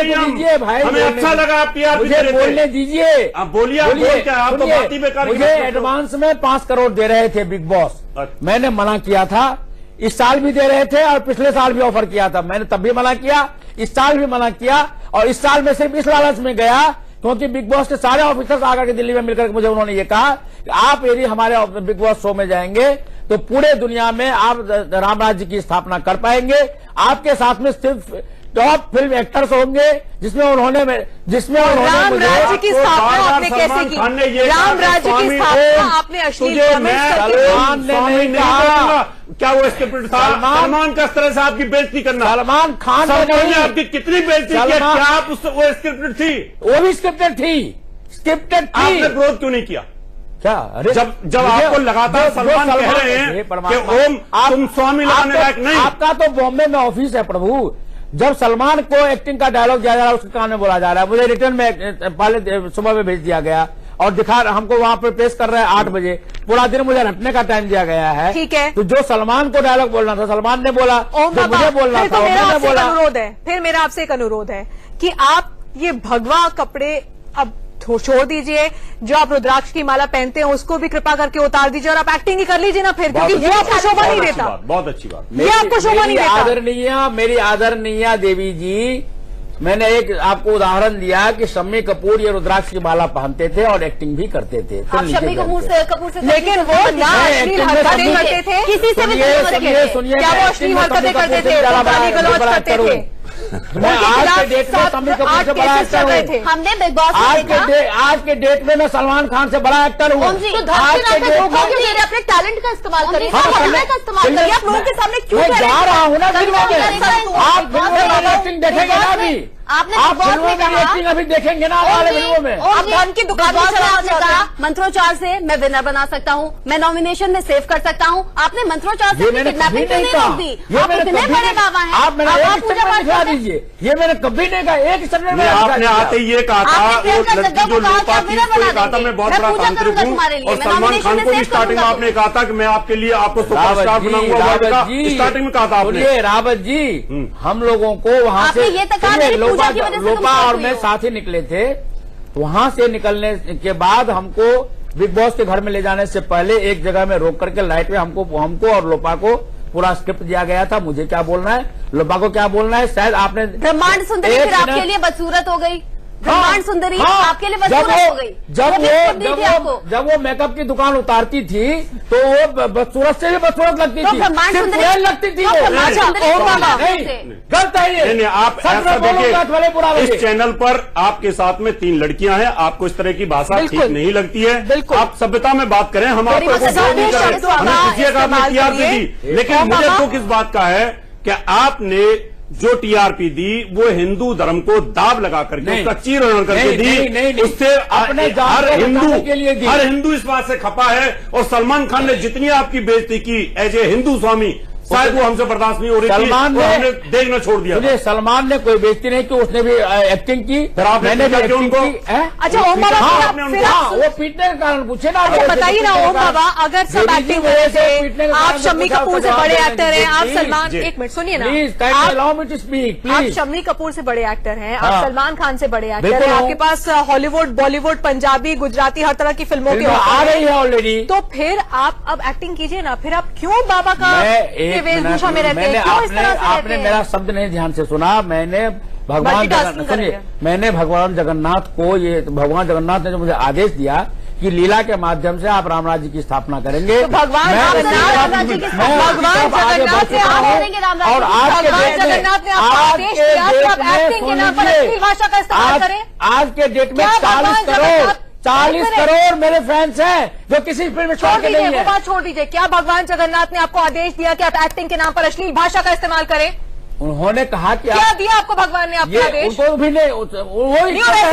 दीजिए भाई, हमें अच्छा लगा आप टीआरपी बोलने दीजिए। आप बोलिए, आप तो बात ही बेकार। मुझे एडवांस में 5 करोड़ दे रहे थे बिग बॉस, मैंने मना किया था। इस साल भी दे रहे थे और पिछले साल भी ऑफर किया था, मैंने तब भी मना किया, इस साल भी मना किया। और इस साल में सिर्फ इस लालच में गया क्योंकि बिग बॉस के सारे ऑफिसर्स आकर के दिल्ली में मिलकर मुझे उन्होंने ये कहा कि आप यदि हमारे बिग बॉस शो में जाएंगे तो पूरे दुनिया में आप राम राज्य की स्थापना कर पाएंगे। आपके साथ में सिर्फ टॉप फिल्म एक्टर्स होंगे जिसमें उन्होंने राम राज्य की स्थापना आपने कैसे की? राम राज्य की स्थापना आपने अश्लील क्या वो स्क्रिप्टेड था? सलमान का इस तरह से आपकी बेइज्जती करना, सलमान खान ने आपकी कितनी बेइज्जती की? क्या आप वो स्क्रिप्टेड थी? वो भी स्क्रिप्टेड थी, आपने विरोध क्यों नहीं किया? क्या? अरे जब आपको लगातार सलमान कह रहे हैं कि ओम तुम स्वामी लगाने लायक नहीं। आपका तो बॉम्बे में ऑफिस है प्रभु, जब सलमान को एक्टिंग का डायलॉग दिया जा रहा है उसके कान में बोला जा रहा है, मुझे रिटर्न में पहले सुबह में भेज दिया गया और हमको वहां पर पेश कर रहे हैं 8 बजे, पूरा दिन मुझे हटने का टाइम दिया गया है। ठीक है, तो जो सलमान को डायलॉग बोलना था सलमान ने बोला, जो मुझे बोलना था मैंने बोला। अनुरोध है, फिर मेरा आपसे एक अनुरोध है कि आप ये भगवा कपड़े अब छोड़ दीजिए, जो आप रुद्राक्ष की माला पहनते हैं उसको भी कृपा करके उतार दीजिए और आप एक्टिंग ही कर लीजिए ना फिर, क्योंकि ये आपको शोभा नहीं देता। बहुत अच्छी बात, ये आपको शोभा नहीं देता। मेरी आदरणीय देवी जी, मैंने एक आपको उदाहरण दिया कि शम्मी कपूर ये रुद्राक्ष की माला पहनते थे और एक्टिंग भी करते थे। आप शम्मी कपूर से लेकिन वो ना अश्लील हरकतें करते थे, किसी से भी सुनिए, क्या वो अश्लील हरकतें करते थे, गाली गलौज करते थे? मैं आज के डेट में शम्मी कपूर से बड़ा एक्टर हूँ। हमने बिग बॉस आज के डेट में मैं सलमान खान से बड़ा एक्टर हूँ। अपने टैलेंट का इस्तेमाल करिए, का इस्तेमाल करिए। आप लोगों के सामने क्यों जा रहा हूँ ना फिल्मों में, आप फिल्मों में एक्टिंग देखेंगे ना अभी, आप फिल्मों में एक्टिंग अभी देखेंगे ना वाले फिल्मों में। आप धन की दुकान आपने कहा मंत्रोच्चार से मैं विनर बना सकता हूँ, मैं नॉमिनेशन में सेव कर सकता हूँ। आपने मंत्रोच्चार से किडनैपिंग नहीं रोक दी। आप इतने बड़े बाबा हैं, आप मेरा एक स्टेटमेंट दिखा दीजिए। ये मैंने कभी नहीं कहा, एक स्टेटमेंट में आपने आते ये कहा था, वो लड़की जो लोपा थी उसको कहा था मैं बहुत बड़ा तांत्रिक हूँ, और सलमान खान को भी स्टार्टिंग में आपने कहा था कि मैं आपके लिए आपको सुपरस्टार बनाऊंगा, स्टार्टिंग में कहा था आपने। रावत जी, हम लोगों को वहां से लोपा और मैं साथ ही निकले थे, वहां से निकलने के बाद हमको बिग बॉस के घर में ले जाने से पहले एक जगह में रोक करके लाइट में हमको और लोपा को पूरा स्क्रिप्ट दिया गया था, मुझे क्या बोलना है, लोपा को क्या बोलना है। शायद आपने ब्रह्मांड सुंदरी फिर आपके लिए बदसूरत हो गई, ब्रह्मांड सुंदरी आपके लिए बदसूरत हो गई। जब वो मेकअप की दुकान उतारती थी तो वो बदसूरत से भी बदसूरत लगती थी, सिर्फ लगती थी वो। गलत है ये, आप ऐसा देखिए, इस चैनल पर आपके साथ में 3 लड़कियां हैं, आपको इस तरह की भाषा ठीक नहीं लगती है। आप सभ्यता में बात करें, हम आपको नहीं करें, हमें किसी का आपने टीआरपी दी, लेकिन मुझे दुख इस बात का है कि आपने जो टीआरपी दी वो हिंदू धर्म को दाब लगा करके उसका चीर करके दी। उससे हर हिंदू इस बात से खपा है, और सलमान खान ने जितनी आपकी बेइज्जती की एज ए हिंदू स्वामी, शायद वो हमसे बर्दाश्त नहीं हो रही थी, हमने देखना छोड़ दिया। मुझे सलमान ने कोई बेइज्जती नहीं की, उसने भी एक्टिंग की, मैंने भी एक्टिंग की। अच्छा ओम बाबा, वो पीटने के कारण पूछे ना, बताइए ना ओम बाबा, अगर सब एक्टिंग करे थे, आप शम्मी कपूर से बड़े एक्टर हैं, आप सलमान, एक मिनट सुनिए ना, आप शम्मी कपूर से बड़े एक्टर हैं, आप सलमान खान से बड़े एक्टर हैं, आपके पास हॉलीवुड, बॉलीवुड, पंजाबी, गुजराती हर तरह की फिल्मों की आ रही है ऑलरेडी, तो फिर आप अब एक्टिंग कीजिए ना, फिर आप क्यों बाबा का वेशभूषा में रहते हैं? आपने मेरा शब्द नहीं ध्यान से सुना, मैंने भगवान जगन्नाथ को, ये भगवान जगन्नाथ ने जो मुझे आदेश दिया कि लीला के माध्यम से आप राम राज्य की स्थापना करेंगे, तो भगवान जगन्नाथ और आज के डेट में 40 करोड़ मेरे फैंस हैं जो किसी फिल्म में छोड़ नहीं है। वो बात छोड़ दीजिए, क्या भगवान जगन्नाथ ने आपको आदेश दिया कि आप एक्टिंग के नाम पर अश्लील भाषा का इस्तेमाल करें? उन्होंने कहा कि क्या दिया आपको भगवान ने अपना देश? उनको भी नहीं,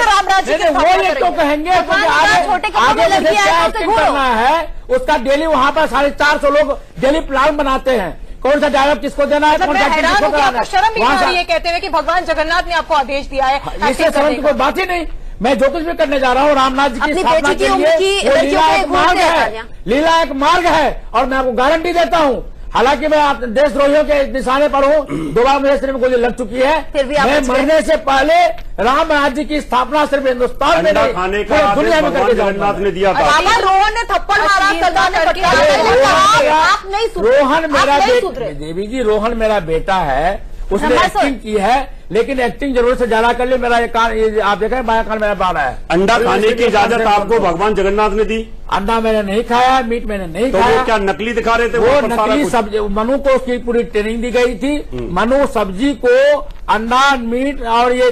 राम राज्य की वो ये तो कहेंगे आगे मुझे क्या एक्टिंग करना है उसका। डेली वहाँ पर 450 लोग डेली प्लान बनाते हैं, कौन सा डायलॉग किसको देना है, कौन सा किसको कराना है। शर्म भी आ रही है कहते हुए कि भगवान जगन्नाथ ने आपको आदेश दिया है। इससे शर्म की कोई बात ही नहीं। मैं जो कुछ भी करने जा रहा हूँ रामनाथ जी की स्थापना के लिए, वो लीला एक मार्ग है, लीला एक मार्ग है। और मैं आपको गारंटी देता हूँ, हालांकि मैं देशद्रोहियों के निशाने पर हूँ, 2 बार मेरे सिर में गोली लग चुकी है, मैं मरने से पहले राम राज्य की स्थापना सिर्फ हिंदुस्तान में नहीं पूरी दुनिया में करके जगन्नाथ ने दिया था। रोहन ने थप्पड़ मारा, आप नहीं सुधरे। रोहन मेरा देवी जी, रोहन मेरा बेटा है, उसने एक्टिंग की है, लेकिन एक्टिंग जरूरत से ज्यादा कर ले। मेरा ये कान, ये आप देखें बाया कान मेरा बाल है। अंडा खाने की इजाजत आपको भगवान जगन्नाथ ने दी? अंडा मैंने नहीं खाया, मीट मैंने नहीं खाया। वो क्या नकली दिखा रहे थे? वो नकली सब्जी, मनु को उसकी पूरी ट्रेनिंग दी गई थी। मनु सब्जी को अंडा, मीट और ये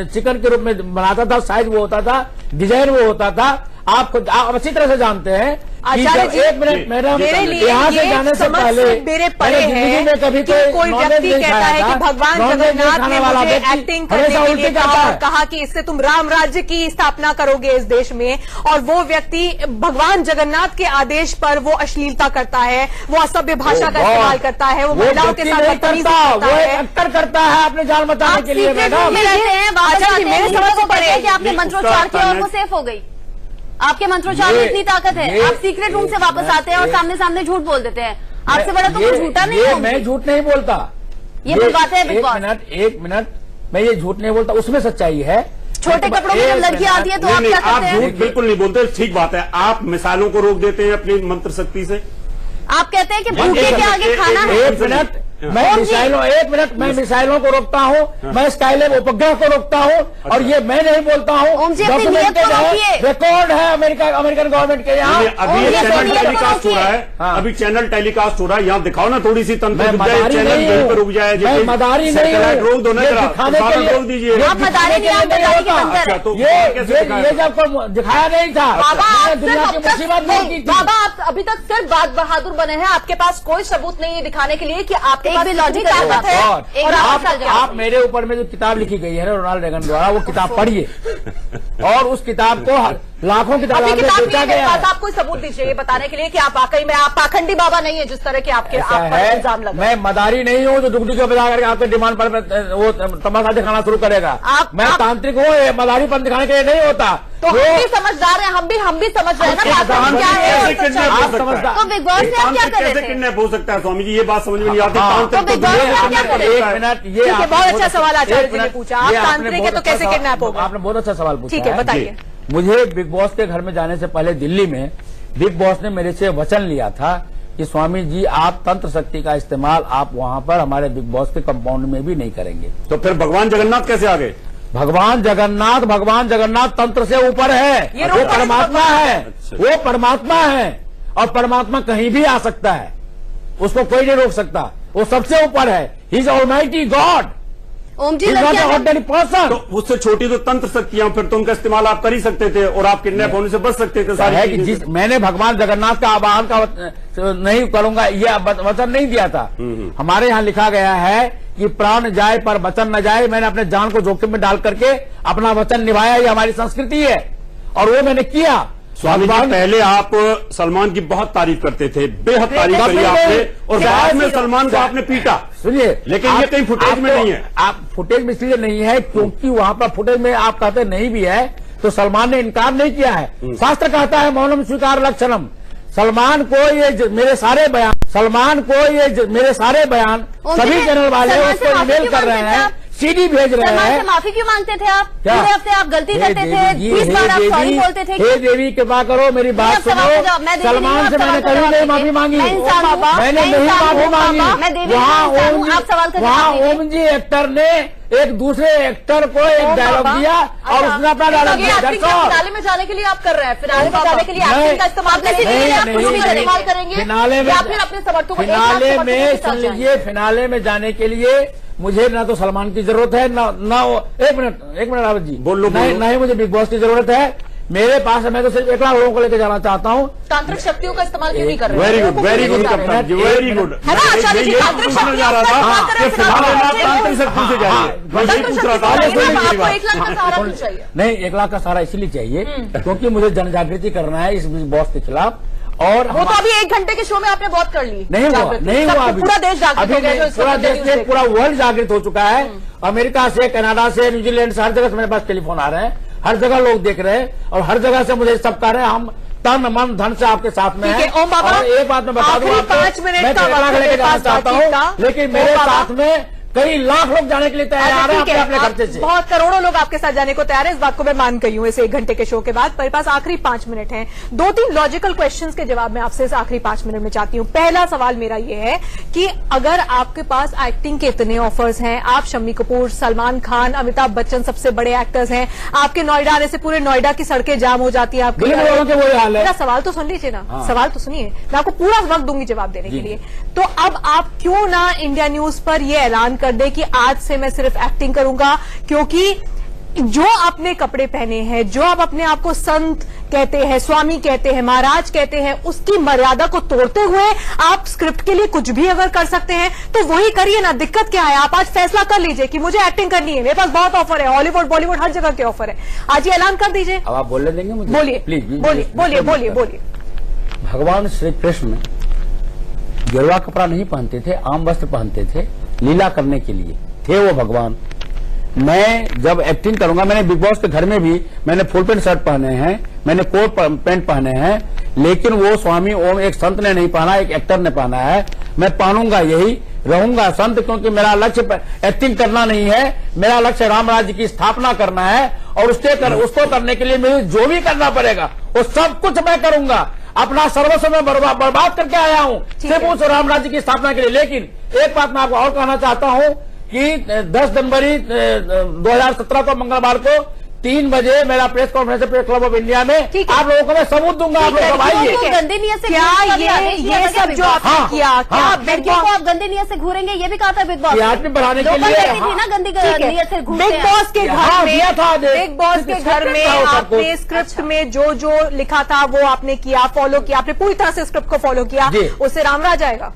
चिकन के रूप में बनाता था, साइज वो होता था, डिजाइन वो होता था। आप अच्छी तरह से जानते हैं कि एक मिनट मैडम, यहाँ से जाने से पहले मेरे जिंदगी में कभी कोई व्यक्ति कहता है कि भगवान जगन्नाथ ने मुझे एक्टिंग करने के लिए कहा कि इससे तुम राम राज्य की स्थापना करोगे इस देश में, और वो व्यक्ति भगवान जगन्नाथ के आदेश पर वो अश्लीलता करता है, वो असभ्य भाषा का इस्तेमाल करता है, वो महिलाओं के साथ बदतमीजी करता है, एक्टर करता है अपने जान बचाने के लिए। मैडम मेरे समझ को पड़े कि आपने मंत्रोच्चार किया और वो सेफ हो गई। आपके मंत्रोच्चार में इतनी ताकत है, आप सीक्रेट रूम से वापस आते हैं और सामने सामने झूठ बोल देते हैं। आपसे बड़ा तो कोई झूठा नहीं है। मैं झूठ नहीं बोलता, ये बात है। एक मिनट, मैं ये झूठ नहीं बोलता, उसमें सच्चाई है। छोटे कपड़ों में जब लड़की आती है तो आप क्या करते हैं? झूठ बिल्कुल नहीं बोलते, ठीक बात है। आप मिसाइलों को रोक देते हैं अपनी मंत्र शक्ति से। आप कहते हैं कि भूखे के आगे खाना है। एक मिनट, मैं मिसाइलों को रोकता हूँ, मैं स्काईलैब उपग्रह को रोकता हूँ, और ये मैं नहीं बोलता हूँ, रिकॉर्ड है अमेरिकन गवर्नमेंट के यहाँ। अभी चैनल टेलीकास्ट हो रहा है, अभी चैनल टेलीकास्ट हो रहा है, यहाँ दिखाओ ना थोड़ी सी तंत्र, चैनल रुक जाए। मैं मदारी नहीं हूँ, रोक दो ना, रोक दीजिए। ये जब कोई दिखाया नहीं था, दुनिया की मुसीबत नहीं की थी। बाबा, आप अभी तक सिर्फ बात बहादुर बने हैं, आपके पास कोई सबूत नहीं है दिखाने के लिए कि आपके लॉजिक है। और आप मेरे ऊपर में जो किताब लिखी गई है रोनाल्ड रेगन द्वारा, वो किताब पढ़िए, और उस किताब को लाखों किताब में बेचा गया है। आप कोई सबूत दीजिए ये बताने के लिए कि आप वाकई में आप पाखंडी बाबा नहीं है जिस तरह के आपके इल्जाम लगा। मैं मदारी नहीं हूँ जो दुगड़ी को बजा करके आपके डिमांड पर वो तमाशा दिखाना शुरू करेगा। मैं तांत्रिक हूँ, मदारीपन दिखाने के लिए नहीं होता। तो हम भी समझदार हैं, हम भी समझ रहे हैं ना क्या है। तो बिग बॉस ने आप क्या कर रहे थे? किडनैप हो सकता है स्वामी जी, ये बात समझ में नहीं आती। एक मिनट, ये बहुत अच्छा सवाल आचार्य जी ने पूछा, आप तांत्रिक है तो कैसे किडनैप होगा? आपने बहुत अच्छा सवाल पूछा। ठीक है, बताइए। मुझे बिग बॉस के घर में जाने से पहले दिल्ली में बिग बॉस ने मेरे से वचन लिया था कि स्वामी जी आप तंत्र शक्ति का इस्तेमाल आप वहां पर हमारे बिग बॉस के कंपाउंड में भी नहीं करेंगे। तो फिर भगवान जगन्नाथ कैसे आ गए? भगवान जगन्नाथ तंत्र से ऊपर है, वो परमात्मा है, वो परमात्मा है, और परमात्मा कहीं भी आ सकता है, उसको कोई नहीं रोक सकता, वो सबसे ऊपर है। He is almighty God. Om ji, तो उससे छोटी तो तंत्र शक्तियां, फिर तो उनका इस्तेमाल आप कर ही सकते थे और आप किडनैप होने से बच सकते थे। है कि जिस मैंने भगवान जगन्नाथ का आवाहन का नहीं करूंगा ये वचन नहीं दिया था। हमारे यहाँ लिखा गया है कि प्राण जाए पर वचन न जाए। मैंने अपने जान को जोखिम में डाल करके अपना वचन निभाया, ये हमारी संस्कृति है, और वो मैंने किया। स्वामी जी, पहले आप सलमान की बहुत तारीफ करते थे, बेहद तारीफ करी आपने, और बाद में सलमान को आपने पीटा। सुनिए, लेकिन ये कहीं फुटेज में नहीं है। आप फुटेज में इसलिए नहीं है क्योंकि वहां पर फुटेज में आप कहते नहीं भी है, तो सलमान ने इनकार नहीं किया है। शास्त्र कहता है मौनम स्वीकार लक्षणम। सलमान को ये मेरे सारे बयान सभी चैनल वाले उसको ईमेल कर रहे हैं, सीडी भेज रहे हैं। माफी क्यों मांगते थे आप? पूरे हफ्ते आप गलती करते थे, 20 बार आप सॉरी बोलते थे। हे देवी कृपा करो, मेरी बात सुनो। सलमान से मैंने कभी नहीं माफी मांगी, मैंने नहीं माफी मांगी। वहाँ ओम जी एक्टर ने एक दूसरे एक्टर को एक डायलॉग दिया और उसने अपना डायलॉग दिया। फिनाले में जाने के लिए आप कर रहे हैं, फिनाले में जाने के लिए एक्टिंग का इस्तेमाल करेंगे, फिनाले में, या फिर अपने समर्थकों को फिनाले में सुन लीजिए, फिनाले में जाने के लिए मुझे ना तो सलमान की जरूरत है, ना एक मिनट रावत जी, बोलो। ना ही मुझे बिग बॉस की जरूरत है। मेरे पास है, मैं तो सिर्फ 1 लाख लोगों को लेकर जाना चाहता हूँ। तांत्रिक शक्तियों का इस्तेमाल क्यों नहीं कर रहे? वेरी गुड कप्तान जी, वेरी गुड। है ना आचार्य जी, तांत्रिक शक्तियों जा रहा था कि फिलहाल आप तांत्रिक शक्ति से जाइए, मैं यही पूछ रहा था। आपको 1 लाख का सहारा क्यों चाहिए? नहीं, 1 लाख का सहारा इसलिए चाहिए क्योंकि मुझे जन जागृति करना है इस बॉस के खिलाफ। और वो तो अभी 1 घंटे के शो में आपने बहुत कर ली। नहीं हुआ अभी, पूरा देश जागृत हो गया, पूरा देश से पूरा वर्ल्ड जागृत हो चुका है। अमेरिका से, कनाडा से, न्यूजीलैंड से, हर जगह से मेरे पास टेलीफोन आ रहे हैं, हर जगह लोग देख रहे हैं और हर जगह से मुझे सब कह रहे हैं हम तन मन धन से आपके साथ में हैं। ओम बाबा, और एक बात मैं बता दूं आपको, 5 मिनट मैं 1 लाख लेके जाना चाहता हूँ, लेकिन मेरे साथ में कई लाख लोग जाने के लिए तैयार आ रहे हैं अपने खर्चे से। बहुत करोड़ों लोग आपके साथ जाने को तैयार है, इस बात को मैं मान गई हूँ इस 1 घंटे के शो के बाद। मेरे पास आखिरी 5 मिनट हैं, 2-3 लॉजिकल क्वेश्चंस के जवाब मैं आपसे इस आखिरी 5 मिनट में चाहती हूँ। पहला सवाल मेरा ये है कि अगर आपके पास एक्टिंग के इतने ऑफर्स हैं, आप शम्मी कपूर, सलमान खान, अमिताभ बच्चन सबसे बड़े एक्टर्स हैं, आपके नोएडा आने से पूरे नोएडा की सड़कें जाम हो जाती है आपके। वही हाल है। मेरा सवाल तो सुन लीजिए ना, सवाल तो सुनिए, मैं आपको पूरा वक्त दूंगी जवाब देने के लिए। तो अब आप क्यों ना इंडिया न्यूज पर यह ऐलान कर दे कि आज से मैं सिर्फ एक्टिंग करूंगा, क्योंकि जो आपने कपड़े पहने हैं, जो आप अपने आप को संत कहते हैं, स्वामी कहते हैं, महाराज कहते हैं, उसकी मर्यादा को तोड़ते हुए आप स्क्रिप्ट के लिए कुछ भी अगर कर सकते हैं तो वही करिए ना। दिक्कत क्या है? आप आज फैसला कर लीजिए कि मुझे एक्टिंग करनी है, मेरे पास बहुत ऑफर है, हॉलीवुड बॉलीवुड हर जगह के ऑफर है, आज ये ऐलान कर दीजिए। अब आप बोलने देंगे मुझे? बोलिए प्लीज, बोलिए। भगवान श्री कृष्ण गेरुआ कपड़ा नहीं पहनते थे, आम वस्त्र पहनते थे, लीला करने के लिए थे वो भगवान। मैं जब एक्टिंग करूंगा, मैंने बिग बॉस के घर में भी मैंने फुल पैंट शर्ट पहने हैं, मैंने कोट पैंट पहने हैं, लेकिन वो स्वामी ओम एक संत ने नहीं पहना, एक एक्टर ने पहना है। मैं पहनूंगा यही, रहूंगा संत, क्योंकि मेरा लक्ष्य एक्टिंग करना नहीं है, मेरा लक्ष्य राम राज्य की स्थापना करना है और उसको करने के लिए मुझे जो भी करना पड़ेगा वो सब कुछ मैं करूंगा। अपना सर्वस्व में बर्बाद करके आया हूं सिर्फ उस राम राज्य की स्थापना के लिए। लेकिन एक बात मैं आपको और कहना चाहता हूं कि 10 जनवरी 2017 को मंगलवार को 3 बजे मेरा press conference press club of India में आप लोगों को मैं सबूत दूंगा। आप लोग आइए। गंदे नियत से ये सब जो आपने किया, क्या लड़कियों को आप गंदे नियत से घूरेंगे, ये भी कहा था बिग बॉस बढ़ाने के लिए ना गंदी नियत से घूरते बिग बॉस के घर में, बिग बॉस के घर में आपने स्क्रिप्ट में जो जो लिखा था वो आपने किया, फॉलो किया, आपने पूरी तरह से स्क्रिप्ट को फॉलो किया, उससे रामराज आएगा।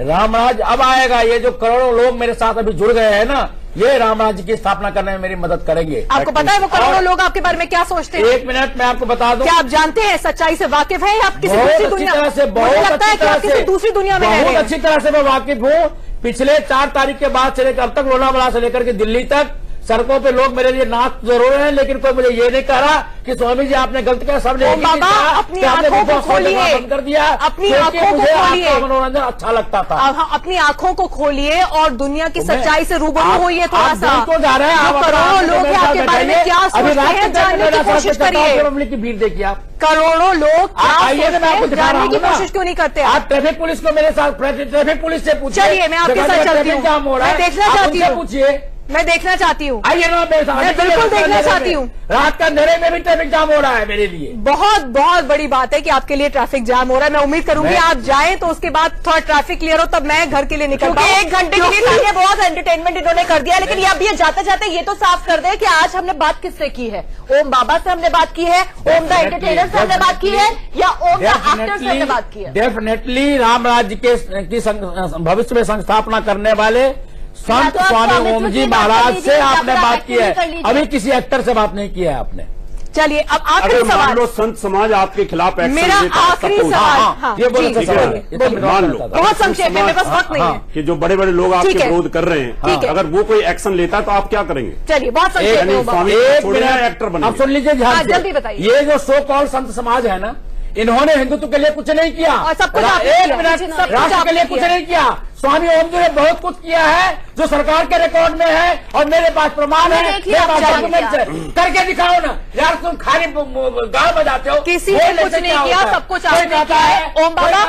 रामराज अब आएगा। ये जो करोड़ों लोग मेरे साथ अभी जुड़ गए हैं ना, ये राम राज्य की स्थापना करने में मेरी मदद करेंगे। आपको पता है वो करोड़ों लोग आपके बारे में क्या सोचते हैं? 1 मिनट मैं आपको बता दूं। क्या आप जानते हैं, सच्चाई से वाकिफ है, आप किसी दूसरी दुनिया से, बहुत लगता है कि आप किसी दूसरी दुनिया में बहुत अच्छी तरह से मैं वाकिफ हूँ। पिछले 4 तारीख के बाद से लेकर अब तक, लोनावाला से लेकर के दिल्ली तक सड़कों पे लोग मेरे लिए नाच जरूर हैं, लेकिन कोई मुझे ये नहीं कह रहा कि स्वामी जी आपने गलत किया। सबने बाबा अपनी आंखों को खोलिए, बंद कर दिया, अपनी आंखों को खोलिए, मनोरंजन अच्छा लगता था। अपनी आंखों को खोलिए और दुनिया की सच्चाई से रूबरू होइए थोड़ा सा। जा रहे हैं करोड़ों लोग आपके बारे में क्या सोचते हैं जानने की कोशिश करिए। की भीड़ देखिए आप, करोड़ों लोग आइए मैं आपको जानने की कोशिश क्यों नहीं करते? आप ट्रैफिक पुलिस को मेरे साथ, ट्रैफिक पुलिस से पूछिए। चलिए मैं आपके साथ चलती हूँ, मैं देखना चाहती हूँ, पूछिए, मैं देखना चाहती हूँ। आइए ना, मैं बिल्कुल देखना चाहती हूँ। रात का अंधेरे में भी ट्रैफिक जाम हो रहा है मेरे लिए। बहुत बहुत बड़ी बात है कि आपके लिए ट्रैफिक जाम हो रहा है। मैं उम्मीद करूंगी आप जाएं तो उसके बाद थोड़ा ट्रैफिक क्लियर हो, तब मैं घर के लिए निकल पाऊं। 1 घंटे के लिए बहुत एंटरटेनमेंट इन्होंने कर दिया, लेकिन अब ये जाते जाते ये तो साफ कर दे कि आज हमने बात किससे की है। ओम बाबा से हमने बात की है, ओम द एंटरटेनर से हमने बात की है, या ओम द एक्टर से हमने बात की है? डेफिनेटली राम राज्य की भविष्य में संस्थापना करने वाले संत स्वामी ओम जी महाराज से आपने बात की है, अभी किसी एक्टर से बात नहीं किया है आपने। चलिए अब आखिरी सवाल। मान लो संत समाज आपके खिलाफ एक्शन मेरा आखिरी सवाल, ये मान लो बहुत संक्षेप में, मेरे पास वक्त नहीं है कि जो बड़े बड़े लोग आपके विरोध कर रहे हैं, अगर वो कोई एक्शन लेता तो आप क्या करेंगे? चलिए बहुत संक्षेप में, एक्टर बने। अब सुन लीजिए, जल्दी बताइए। ये जो सो कॉल संत समाज है ना, इन्होंने हिंदुत्व के लिए कुछ नहीं किया, और सब कुछ 1 मिनट राष्ट्र के लिए कुछ नहीं किया। स्वामी ओम जी ने बहुत कुछ किया है जो सरकार के रिकॉर्ड में है और मेरे पास प्रमाण है, मेरे पास डॉक्यूमेंट है। करके दिखाओ ना यार, तुम खाली गाँव बजाते हो। किसी ने कुछ नहीं किया, सब कुछ आपने किया है। ओम बाबा,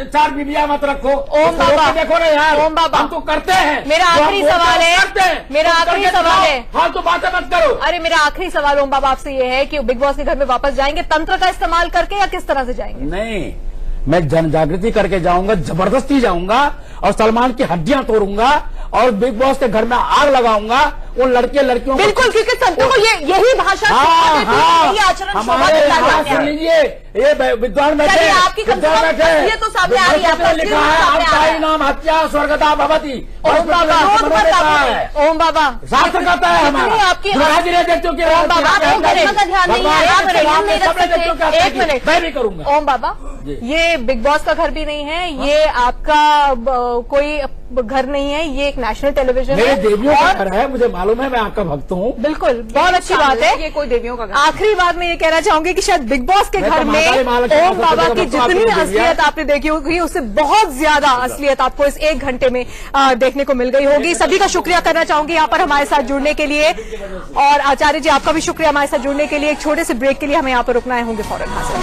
4 बीबियां मत रखो। ओम बाबा देखो ना यार, ओम बाबा हम तो करते हैं। मेरा आखिरी सवाल है, मेरा आखिरी सवाल है, फालतू बातें मत करो। अरे मेरा आखिरी सवाल ओम बाबा आपसे ये है कि बिग बॉस के घर में वापस जाएंगे तंत्र का इस्तेमाल करके या किस तरह से जाएंगे? नहीं, मैं जन जागृति करके जाऊंगा, जबरदस्ती जाऊंगा और सलमान की हड्डियां तोड़ूंगा और बिग बॉस के घर में आग लगाऊंगा उन लड़के लड़कियों को। बिल्कुल, क्योंकि संतों को यही भाषा यही आचरण हमारे यहाँ सुन लीजिए, ये विद्वान बैठे, आपकी ये तो सामने आ रही है, लिखा है आपका ही नाम हत्या स्वर्गदा भवती। ओम बाबा शास्त्र कहता है हमारा आपकी एक मिनट मैं भी करूंगा। ओम बाबा, ये बिग बॉस का घर भी नहीं है, ये आपका कोई घर नहीं है, ये एक नेशनल टेलीविजन मेरे है, देवियों का घर है, मुझे मालूम है, मैं आपका भक्त हूँ। बिल्कुल, बहुत अच्छी बात है, ये कोई देवियों का घर। आखिरी बात मैं ये कहना चाहूंगी कि शायद बिग बॉस के घर में ओम बाबा की जितनी असलियत आपने देखी होगी उससे बहुत ज्यादा असलियत आपको इस 1 घंटे में देखने को मिल गई होगी। सभी का शुक्रिया करना चाहूंगी यहाँ पर हमारे साथ जुड़ने के लिए, और आचार्य जी आपका भी शुक्रिया हमारे साथ जुड़ने के लिए। एक छोटे से ब्रेक के लिए हमें यहाँ पर रुकना होंगे फौरन हाजिर।